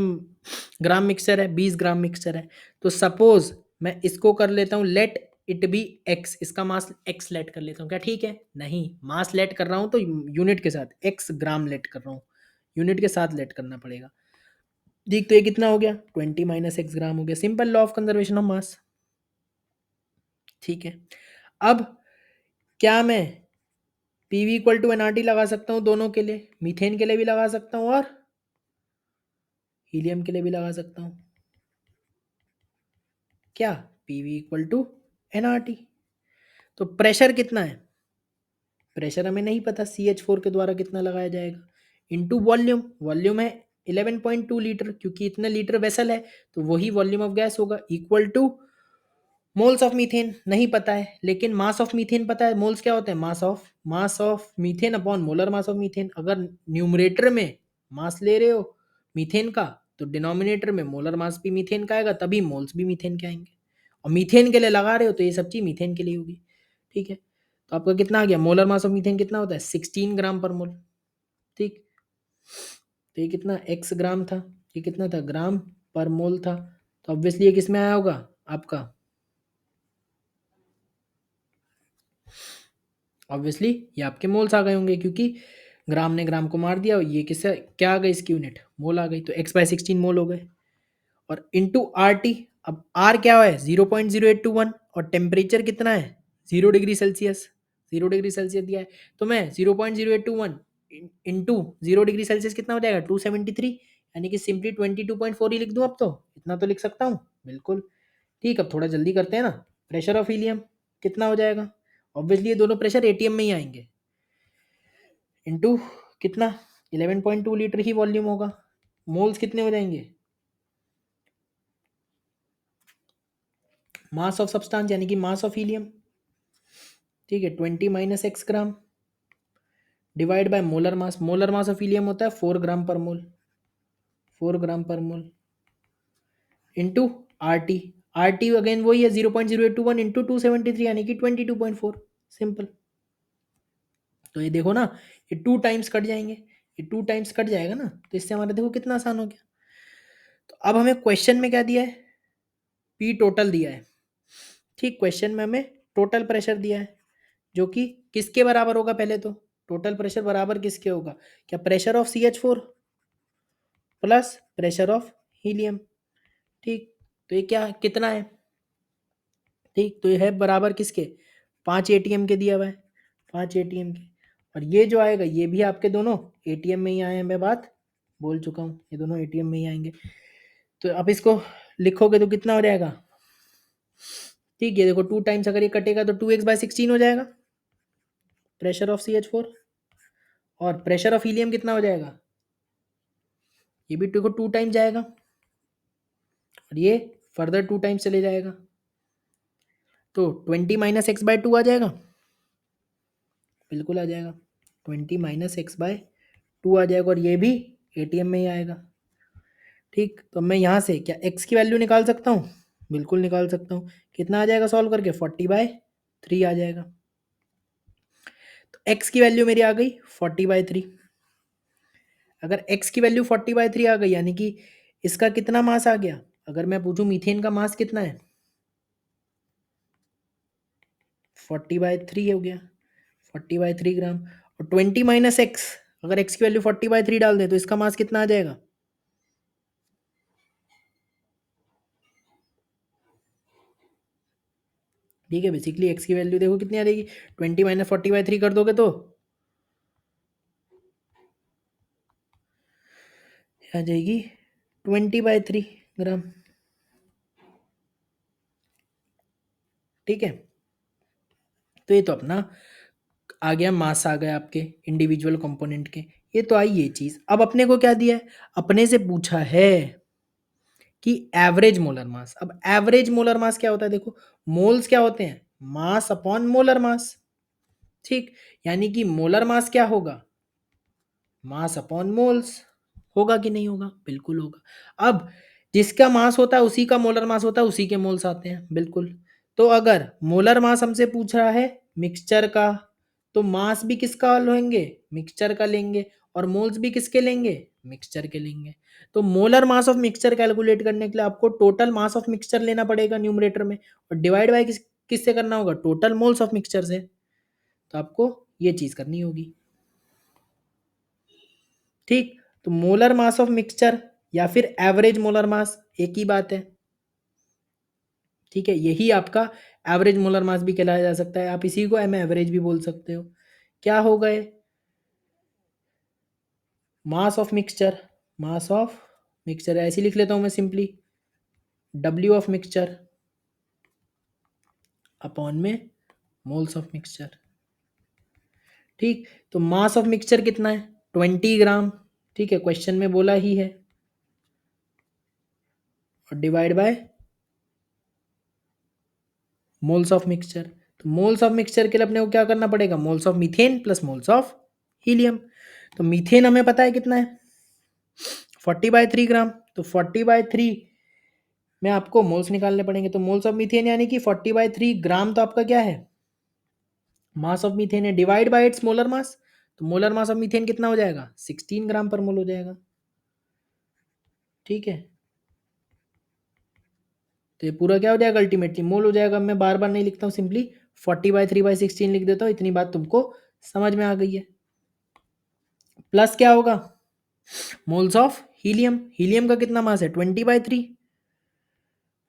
ग्राम मिक्सचर है, 20 ग्राम मिक्सचर है। तो सपोज मैं इसको कर लेता हूँ, लेट इट बी एक्स, इसका मास एक्स लेट कर लेता हूँ, क्या ठीक है, नहीं, मास लेट कर रहा हूँ तो यूनिट के साथ, एक्स ग्राम लेट कर रहा हूँ, यूनिट के साथ लेट करना पड़ेगा। ठीक, तो ये कितना हो गया 20 माइनस एक्स ग्राम हो गया, simple law of conservation of mass. ठीक है, अब क्या मैं पीवी इक्वल टू एनआरटी लगा सकता हूँ दोनों के लिए, मीथेन के लिए भी लगा सकता हूँ और हीलियम के लिए भी लगा सकता हूँ। क्या पीवी इक्वल टू एनआरटी। तो प्रेशर कितना है, प्रेशर हमें नहीं पता, CH4 के द्वारा कितना लगाया जाएगा, इनटू वॉल्यूम, वॉल्यूम है 11.2 लीटर, क्योंकि इतने लीटर वेसल है तो वही वॉल्यूम ऑफ गैस होगा, equal two moles of methane नहीं पता है, लेकिन मास ऑफ मीथेन पता है। मोल्स क्या होते हैं, mass of methane upon molar mass of methane. अगर न्यूमरेटर में मास ले रहे हो मीथेन का, तो डिनोमिनेटर में मोलर मास भी मीथेन का आएगा, तभी मोल्स भी मीथेन के आएंगे। और मीथेन के लिए लगा रहे हो तो ये सब चीज मीथेन के लिए होगी। ठीक है, तो आपका कितना आ गया, मोलर मास ऑफ मीथेन कितना होता है 16 ग्राम पर मोल। ठीक, तो ये कितना एक्स ग्राम था, ये कितना था ग्राम पर मोल था, तो ऑब्वियसली ये किस में आया होगा आपका, ऑब्वियसली ये आपके मोल्स आ गए होंगे, क्योंकि ग्राम ने ग्राम को मार दिया, और ये किससे क्या आ गई इसकी यूनिट, मोल आ गई, तो x/16 मोल हो गए। और इंटू आर टी, अब आर क्या है 0.0821, और टेम्परेचर कितना है 0 डिग्री सेल्सियस, 0 डिग्री सेल्सियस दिया है, तो मैं 0.0821 इंटू 0 डिग्री सेल्सियस कितना हो जाएगा 273, यानी कि सिंपली 22.4 ही लिख दूं, अब तो इतना तो लिख सकता हूँ बिल्कुल। ठीक, अब थोड़ा जल्दी करते हैं ना, प्रेशर ऑफ हीलियम कितना हो जाएगा, ऑब्वियसली ये दोनों प्रेशर एटीएम में ही आएंगे, इंटू कितना 11.2 लीटर ही वॉल्यूम होगा, मोल्स कितने हो जाएंगे, मास ऑफ सब्सटेंस यानी कि मास ऑफ हीलियम। ठीक है, 20 minus x gram divide by molar mass of helium होता है 4 gram per mole, 4 gram per mole, into R T, R T again वही है 0.0821 इंटू 273 यानी कि 22.4, सिंपल। तो ये देखो ना, ये 2 टाइम्स कट जाएंगे, ये 2 टाइम्स कट जाएगा ना, तो इससे हमारा देखो कितना आसान हो गया। तो अब हमें क्वेश्चन में क्या दिया है, पी टोटल दिया है। ठीक, क्वेश्चन में हमें टोटल प्रेशर दिया है, जो कि किसके बराबर होगा, पहले तो टोटल प्रेशर बराबर किसके होगा, क्या pressure of CH4 plus pressure of helium. ठीक, तो ये क्या कितना है, ठीक, तो ये है बराबर किसके, 5 एटीएम के दिया हुआ है, 5 एटीएम के, और ये जो आएगा ये भी आपके दोनों एटीएम में ही आए हैं, मैं बात बोल चुका हूँ, ये दोनों एटीएम में ही आएंगे। तो अब इसको लिखोगे तो कितना हो जाएगा, ठीक है, देखो 2 टाइम्स अगर ये कटेगा तो 2x/16 हो जाएगा प्रेशर ऑफ CH4, और प्रेशर ऑफ हीलियम कितना हो जाएगा, ये भी 2 टाइम्स जाएगा, और ये फर्दर 2 टाइम्स चले जाएगा, तो 20 माइनस एक्स बाय 2 आ जाएगा, बिल्कुल आ जाएगा, 20 माइनस एक्स बाय 2 आ जाएगा, और ये भी एटीएम में ही आएगा। ठीक, तो मैं यहाँ से क्या एक्स की वैल्यू निकाल सकता हूँ, बिल्कुल निकाल सकता हूँ, कितना आ जाएगा सॉल्व करके 40/3 आ जाएगा। तो एक्स की वैल्यू मेरी आ गई 40/3, अगर x की वैल्यू 40/3 आ गई, यानी कि इसका कितना मास आ गया, अगर मैं पूछूं मीथेन का मास कितना है 40/3 हो गया, 40/3 ग्राम, और 20 माइनस एक्स, अगर x की वैल्यू 40/3 डाल दें तो इसका मास कितना आ जाएगा, ठीक है, बेसिकली x की वैल्यू देखो कितनी आ जाएगी, 20 माइनस 40/3 कर दोगे तो आ जाएगी 20/3 ग्राम। ठीक है, तो ये तो अपना आ गया, मास आ गया आपके इंडिविजुअल कंपोनेंट के, ये तो आई ये चीज। अब अपने को क्या दिया है, अपने से पूछा है कि एवरेज मोलर मास। अब एवरेज मोलर मास क्या होता है, देखो मोल्स क्या होते हैं, मास अपॉन मोलर मास। ठीक, यानी कि मोलर मास क्या होगा, मास अपॉन मोल्स, होगा कि नहीं होगा, बिल्कुल होगा। अब जिसका मास होता है उसी का मोलर मास होता है, उसी के मोल्स आते हैं, बिल्कुल। तो अगर मोलर मास हमसे पूछ रहा है मिक्सचर का, तो मास भी किसका लेंगे, मिक्सचर का लेंगे, और मोल्स भी किसके लेंगे, मिक्सचर के लेंगे। तो molar mass of mixture calculate करने के लिए आपको टोटल मास ऑफ मिक्सचर लेना पड़ेगा न्यूमरेटर में, और डिवाइड बाय किससे करना होगा, टोटल मोल्स ऑफ मिक्सचर से। तो आपको ये चीज करनी होगी। ठीक, तो मोलर मास ऑफ मिक्सचर या फिर एवरेज मोलर मास, एक ही बात है। ठीक है, यही आपका एवरेज मोलर मास भी कहलाया जा सकता है, आप इसी को एम एवरेज भी बोल सकते हो। क्या हो गए? Mass of mixture, mass of mixture ऐसे लिख लेता हूं मैं simply, W of mixture upon में मोल्स ऑफ मिक्सचर। ठीक, तो मास ऑफ मिक्सचर कितना है? 20 ग्राम। ठीक है, क्वेश्चन में बोला ही है, और divide by moles of mixture. तो मोल्स ऑफ मिक्सचर के लिए अपने को क्या करना पड़ेगा? Moles of methane plus moles of helium. तो मीथेन हमें पता है कितना है, 40/3 ग्राम। तो 40/3 में आपको मोल्स निकालने पड़ेंगे, तो मोल्स ऑफ मीथेन यानी कि 40/3 ग्राम तो आपका क्या है? मास ऑफ मीथेन है, divide by it's molar mass. तो मोलर मास ऑफ मीथेन कितना हो जाएगा? 16 ग्राम पर मोल हो जाएगा। ठीक है, तो ये पूरा क्या हो जाएगा? अल्टीमेटली मोल हो जाएगा। मैं बार बार नहीं लिखता हूँ, सिंपली 40/3/16 लिख देता हूँ, इतनी बात तुमको समझ में आ गई है। प्लस क्या होगा? मोल्स ऑफ हीलियम, हीलियम का कितना मास है? 20/3।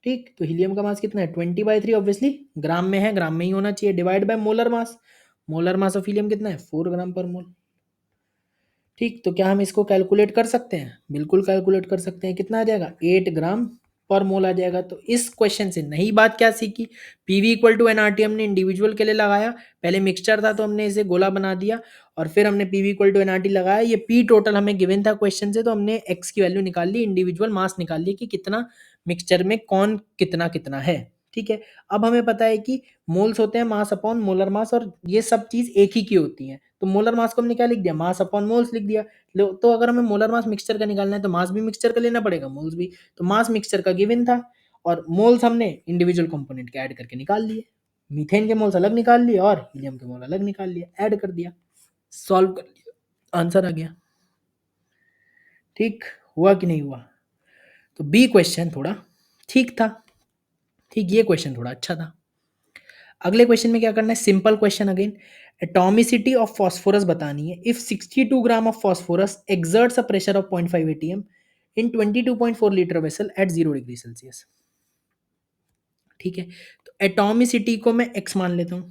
ठीक, तो हीलियम का मास कितना है? 20/3, ऑब्वियसली ग्राम में है, ग्राम में ही होना चाहिए, divide by molar mass. Molar mass of helium कितना है? 4 ग्राम पर मोल। ठीक, तो क्या हम इसको कैलकुलेट कर सकते हैं? बिल्कुल कैलकुलेट कर सकते हैं। कितना आ जाएगा? 8 ग्राम पर मोल आ जाएगा। तो इस क्वेश्चन से नई बात क्या सीखी? पीवी इक्वल टू एनआरटी हमने इंडिविजुअल के लिए लगाया, पहले मिक्सचर था तो हमने इसे गोला बना दिया, और फिर हमने पीवी इक्वल टू एनआरटी लगाया। ये पी टोटल हमें गिवन था क्वेश्चन से, तो हमने एक्स की वैल्यू निकाल ली, इंडिविजुअल मास निकाल ली कि कितना मिक्सचर में कौन कितना कितना है। ठीक है, अब हमें पता है कि मोल्स होते हैं मास अपॉन मोलर मास, और ये सब चीज एक ही की होती है। तो मोलर मास को हमने क्या लिख दिया? मास अपॉन मोल्स लिख दिया। तो अगर हमें मोलर मास मिक्सचर का निकालना है तो मास भी मिक्सचर का लेना पड़ेगा, मोल्स भी। तो मास मिक्सचर का गिवन था, और मोल्स हमने इंडिविजुअल कंपोनेंट के ऐड करके निकाल लिए। मीथेन के मोल्स अलग निकाल लिए और हीलियम के मोल अलग निकाल लिए, ऐड कर दिया, सॉल्व कर लिया, आंसर आ गया। ठीक, हुआ कि नहीं हुआ? तो बी क्वेश्चन थोड़ा ठीक था। ठीक, ये क्वेश्चन थोड़ा अच्छा था। अगले क्वेश्चन में क्या करना है? Simple question again, atomicity of phosphorus बतानी है। If 62 gram of phosphorus exerts a pressure of 0.5 atm in 22.4 litre vessel eight 0 degree Celsius. ठीक है, तो एटॉमिसिटी को मैं x मान लेता हूं।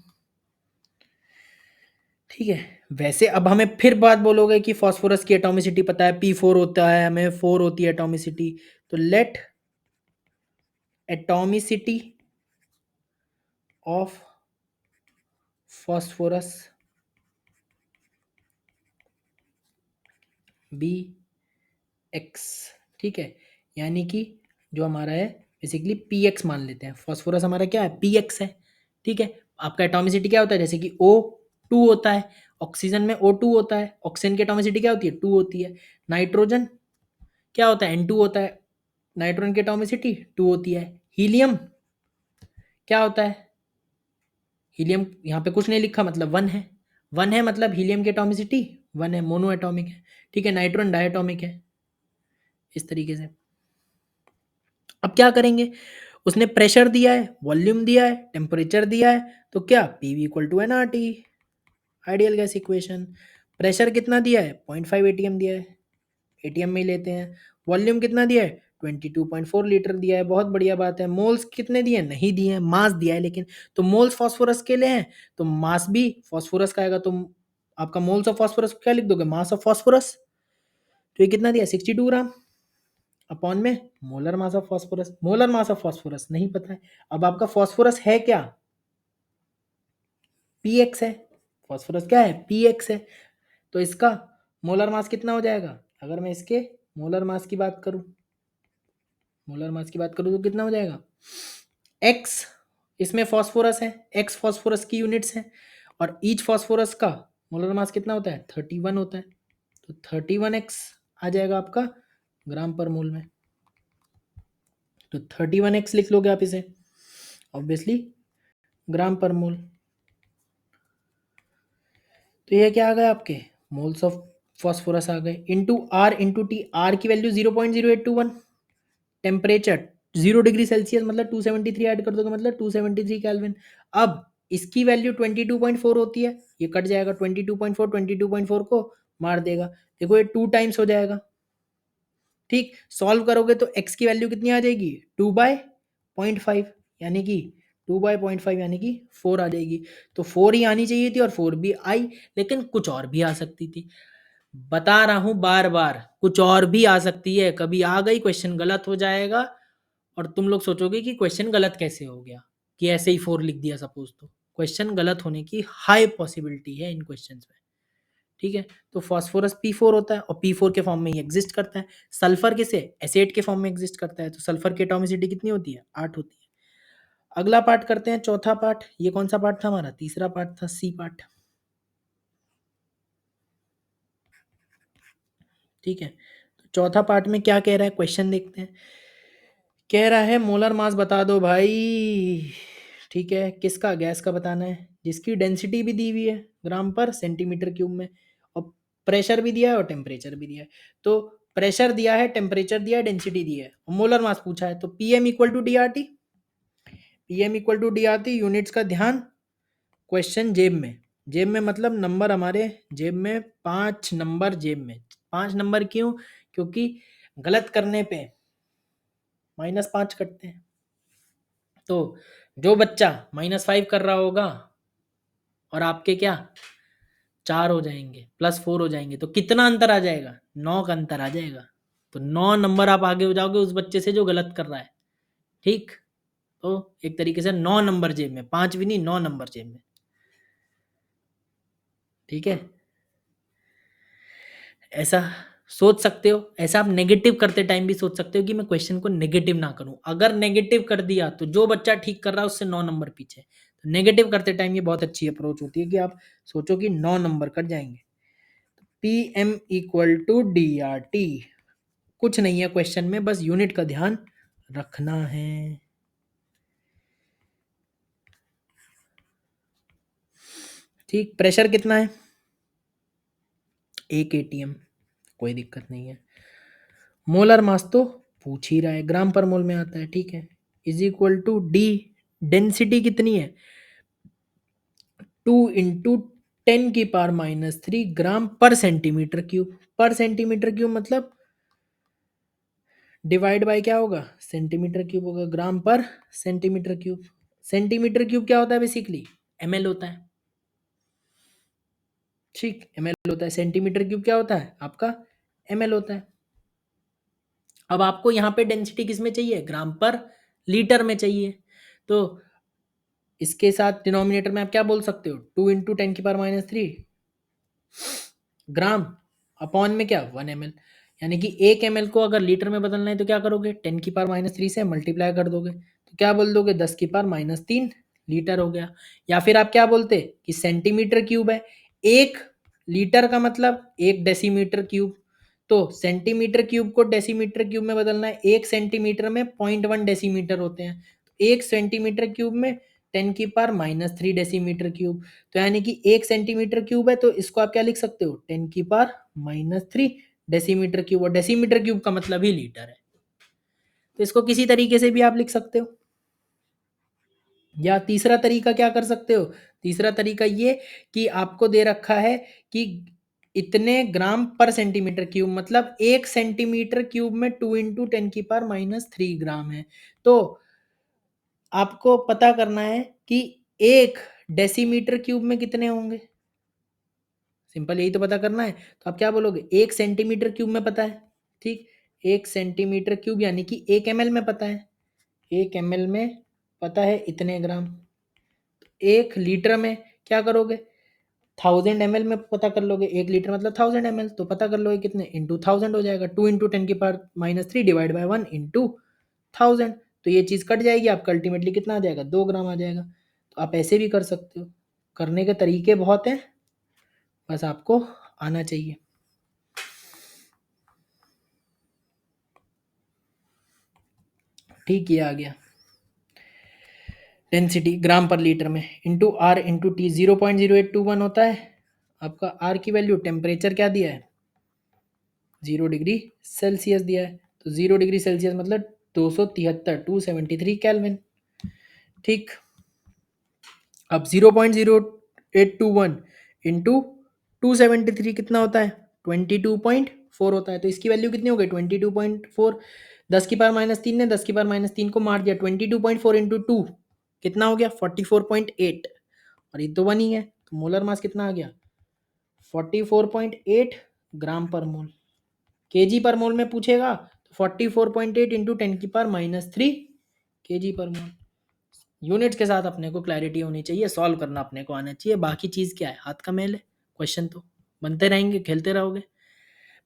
ठीक है, वैसे अब हमें फिर बात बोलोगे कि फास्फोरस की एटॉमिसिटी पता है, P4 होता है, हमें 4 होती है एटॉमिसिटी। तो let atomicity of phosphorus be X. ठीक है, यानी कि जो हमारा है बेसिकली पी एक्स मान लेते हैं। फॉस्फोरस हमारा क्या है? पी एक्स है। ठीक है, आपका एटॉमिसिटी क्या होता है? जैसे कि O2 होता है, ऑक्सीजन में O2 होता है, ऑक्सीजन की एटॉमिसिटी क्या होती है? 2 होती है। नाइट्रोजन क्या होता है? N2 होता है, नाइट्रोजन की एटॉमिसिटी 2 होती है। हीलियम क्या होता है? हीलियम यहाँ पे कुछ नहीं लिखा, मतलब 1 है। 1 है मतलब हीलियम की एटॉमिसिटी 1 है, मोनो एटॉमिक है। ठीक है, नाइट्रोजन डायटोमिक है, इस तरीके से। अब क्या करेंगे? उसने प्रेशर दिया है, वॉल्यूम दिया है, टेम्परेचर दिया है, तो क्या? PV equal to N R T, ideal gas equation. Pressure कितना दिया है? 0.5 एटीएम दिया है, एटीएम में ही लेते हैं। वॉल्यूम कितना दिया है? 22.4 लीटर दिया है, बहुत बढ़िया बात है। मोल्स कितने दिए? नहीं दिए हैं, मास दिया है लेकिन। तो मोल्स फास्फोरस के लिए हैं, तो मास भी फास्फोरस का आएगा, तो आपका मोल्स ऑफ फास्फोरस क्या लिख दोगे? Mass of phosphorus. तो ये कितना दिया? 62 ग्राम अपॉन में molar mass of phosphorus. Molar mass of phosphorus नहीं पता है। अब आपका फास्फोरस है क्या? पी एक्स है। फास्फोरस क्या है? पी एक्स है। तो इसका मोलर मास कितना हो जाएगा? अगर मैं इसके मोलर मास की बात करूं, मोलर मास की बात करूं तो कितना हो जाएगा? एक्स, इसमें फास्फोरस है, एक्स फास्फोरस की यूनिट्स है, और ईच फास्फोरस का मोलर मास कितना होता है? 31 होता है। तो 31x आ जाएगा आपका ग्राम पर मोल में। तो 31x लिख लोगे आप इसे, ऑब्वियसली ग्राम पर मोल। तो ये क्या आ गए आपके? मोल्स ऑफ फास्फोरस आ गए, into R into T. R की वैल्यू 0.0821, टेम्परेचर 0 डिग्री सेल्सियस मतलब 273 ऐड कर दोगे मतलब 273 केल्विन। अब इसकी वैल्यू 22.4 होती है, ये कट जाएगा, 22.4 22.4 को मार देगा। देखो ये 2 टाइम्स हो जाएगा, ठीक, सॉल्व करोगे तो x की वैल्यू कितनी आ जाएगी 2/0.5 यानी कि 2/0.5 यानी कि 4 आ जाएगी। तो 4 ही आनी चाहिए थी और 4 भी आई, लेकिन कुछ और भी आ सकती थी। बता रहा हूँ बार बार, कुछ और भी आ सकती है। कभी आ गई क्वेश्चन गलत हो जाएगा और तुम लोग सोचोगे कि क्वेश्चन गलत कैसे हो गया, कि ऐसे ही 4 लिख दिया सपोज। तो क्वेश्चन गलत होने की हाई पॉसिबिलिटी है इन क्वेश्चंस में। ठीक है, तो फास्फोरस P4 होता है और P4 के फॉर्म में ही एग्जिस्ट करता है। सल्फर किसे एसिड के फॉर्म में एग्जिस्ट करता है, तो सल्फर की एटॉमिसिटी कितनी होती है 8 होती है। अगला पार्ट करते हैं, चौथा पार्ट। ये कौन सा पार्ट था हमारा, तीसरा पार्ट था, सी पार्ट। ठीक है, तो चौथा पार्ट में क्या कह रहा है, क्वेश्चन देखते हैं। कह रहा है मोलर मास बता दो भाई। ठीक है, किसका, गैस का बताना है, जिसकी डेंसिटी भी दी हुई है ग्राम पर सेंटीमीटर क्यूब में, और प्रेशर भी दिया है और टेम्परेचर भी दिया है। तो प्रेशर दिया है, टेम्परेचर दिया है, डेंसिटी दी है, और मोलर मास पूछा है। तो PM equal to D R T, PM equal to D R T. Units का ध्यान, क्वेश्चन जेब में, जेब में मतलब नंबर हमारे जेब में, 5 नंबर जेब में। 5 नंबर क्यों, क्योंकि गलत करने पे -5 कटते हैं। तो जो बच्चा -5 कर रहा होगा और आपके क्या 4 हो जाएंगे, +4 हो जाएंगे, तो कितना अंतर आ जाएगा, 9 का अंतर आ जाएगा। तो 9 नंबर आप आगे हो जाओगे उस बच्चे से जो गलत कर रहा है। ठीक, तो एक तरीके से 9 नंबर जेब में, 5 भी नहीं, 9 नंबर जेब में। ठीक है, ऐसा सोच सकते हो। ऐसा आप नेगेटिव करते टाइम भी सोच सकते हो कि मैं क्वेश्चन को नेगेटिव ना करूं। अगर नेगेटिव कर दिया तो जो बच्चा ठीक कर रहा है उससे 9 नंबर पीछे। तो नेगेटिव करते टाइम ये बहुत अच्छी अप्रोच होती है कि आप सोचो कि 9 नंबर कट जाएंगे। P M equal to D R T, कुछ नहीं है क्वेश्चन में, बस यूनिट का ध्यान रखना है। ठीक, प्रेशर कितना है 1 atm, कोई दिक्कत नहीं है। मोलर मास तो पूछ ही रहा है, ग्राम पर मोल में आता है। ठीक है, is equal to D, density कितनी है 2 into 10⁻³ gram per centimetre cube. Per centimetre cube मतलब डिवाइड बाय क्या होगा, सेंटीमीटर क्यूब होगा, ग्राम per centimetre cube. Centimetre cube क्या होता है बेसिकली, ml होता है। ठीक, ml होता है। सेंटीमीटर क्यूब क्या होता है आपका, ml होता है। अब आपको यहाँ पे डेंसिटी किस में चाहिए, ग्राम पर लीटर में चाहिए। तो इसके साथ डिनोमिनेटर में आप क्या बोल सकते हो, 2 इंटू 10⁻³ ग्राम, अपॉन में क्या 1 ml। यानी कि 1 ml को अगर लीटर में बदलना है तो क्या करोगे, 10⁻³ से मल्टीप्लाई कर दोगे, तो क्या बोल दोगे 10⁻³ लीटर हो गया। या फिर आप क्या बोलते कि सेंटीमीटर क्यूब है, 1 लीटर का मतलब 1 डेसीमीटर क्यूब। तो सेंटीमीटर क्यूब को डेसीमीटर क्यूब में बदलना है, 1 सेंटीमीटर में 0.1 डेसीमीटर होते हैं। 1 सेंटीमीटर क्यूब में 10⁻³ डेसीमीटर क्यूब। तो यानी कि 1 सेंटीमीटर क्यूब है, तो इसको आप क्या लिख सकते हो 10⁻³ डेसीमीटर क्यूब, और डेसीमीटर क्यूब का मतलब ही लीटर है। तो इसको किसी तरीके से भी आप लिख सकते हो। या तीसरा तरीका क्या कर सकते हो, तीसरा तरीका ये कि आपको दे रखा है कि इतने ग्राम पर सेंटीमीटर क्यूब, मतलब 1 सेंटीमीटर क्यूब में 2 इंटू 10⁻³ ग्राम है। तो आपको पता करना है कि 1 डेसीमीटर क्यूब में कितने होंगे। सिंपल यही तो पता करना है। तो आप क्या बोलोगे, 1 सेंटीमीटर क्यूब में पता है। ठीक, 1 सेंटीमीटर क्यूब यानी कि 1 ml में पता है, 1 ml में पता है इतने ग्राम। 1 लीटर में क्या करोगे, 1000 ml में पता कर लोगे, 1 लीटर मतलब 1000 ml, तो पता कर लोगे कितने, इंटू 1000 हो जाएगा। 2 इंटू 10⁻³ डिवाइड बाय 1 इंटू 1000। तो ये चीज़ कट जाएगी, आपका अल्टीमेटली कितना आ जाएगा, 2 ग्राम आ जाएगा। तो आप ऐसे भी कर सकते हो, करने के तरीके बहुत हैं, बस आपको आना चाहिए। ठीक, ये आ गया डेंसिटी ग्राम पर लीटर में, इंटू आर इंटू टी। 0.0821 होता है आपका आर की वैल्यू। टेम्परेचर क्या दिया है 0 डिग्री सेल्सियस दिया है, तो 0 डिग्री सेल्सियस मतलब 273 273 केल्विन। ठीक, अब 0.0821 इंटू 273 कितना होता है 22.5 4 होता है, तो इसकी वैल्यू कितनी हो गई 22.4। 10⁻³ ने 10⁻³ को मार दिया, 22.4 इंटू 2 कितना हो गया 44.8, और ये तो 1 ही है, तो मोलर मास कितना आ गया 44.8 ग्राम पर मोल। केजी पर मोल में पूछेगा तो 44.8 इंटू 10⁻³ केजी पर मोल। यूनिट्स के साथ अपने को क्लैरिटी होनी चाहिए, सॉल्व करना अपने को आना चाहिए, बाकी चीज़ क्या है, हाथ का मेल है। क्वेश्चन तो बनते रहेंगे, खेलते रहोगे।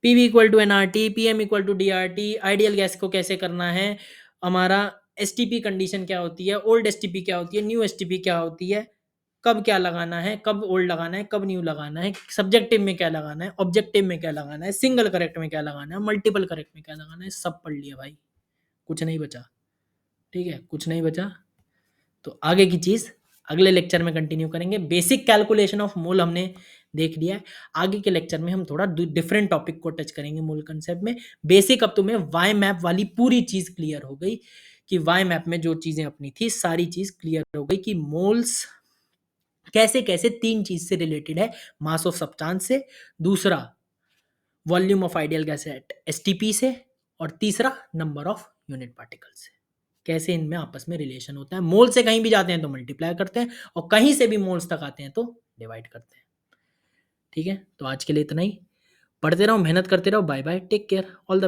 PV equal to NRT, PM equal to DRT, ideal gas को कैसे करना है, हमारा एसटीपी कंडीशन क्या होती है, ओल्ड एसटीपी क्या होती है, न्यू एसटीपी क्या होती है, कब क्या लगाना है, कब ओल्ड लगाना है, कब न्यू लगाना है, सब्जेक्टिव में क्या लगाना है, ऑब्जेक्टिव में क्या लगाना है, सिंगल करेक्ट में क्या लगाना है, मल्टीपल करेक्ट में क्या लगाना है, सब पढ़ लिया भाई, कुछ नहीं बचा। ठीक है, कुछ नहीं बचा। तो आगे की चीज़ अगले लेक्चर में कंटिन्यू करेंगे। बेसिक कैलकुलेशन ऑफ मोल हमने देख लिया है, आगे के लेक्चर में हम थोड़ा डिफरेंट टॉपिक को टच करेंगे मोल कंसेप्ट में। बेसिक अब तुम्हें वाई मैप वाली पूरी चीज़ क्लियर हो गई, कि वाई मैप में जो चीज़ें अपनी थी सारी चीज़ क्लियर हो गई, कि मोल्स कैसे कैसे 3 चीज़ से रिलेटेड है, मास ऑफ सब्सटेंस से, दूसरा volume of ideal gas at STP से, और तीसरा नंबर ऑफ यूनिट पार्टिकल्स से, कैसे इनमें आपस में रिलेशन होता है। मोल से कहीं भी जाते हैं तो मल्टीप्लाई करते हैं, और कहीं से भी मोल्स तक आते हैं तो डिवाइड करते हैं। ठीक है, तो आज के लिए इतना ही। पढ़ते रहो, मेहनत करते रहो। Bye bye, take care, all the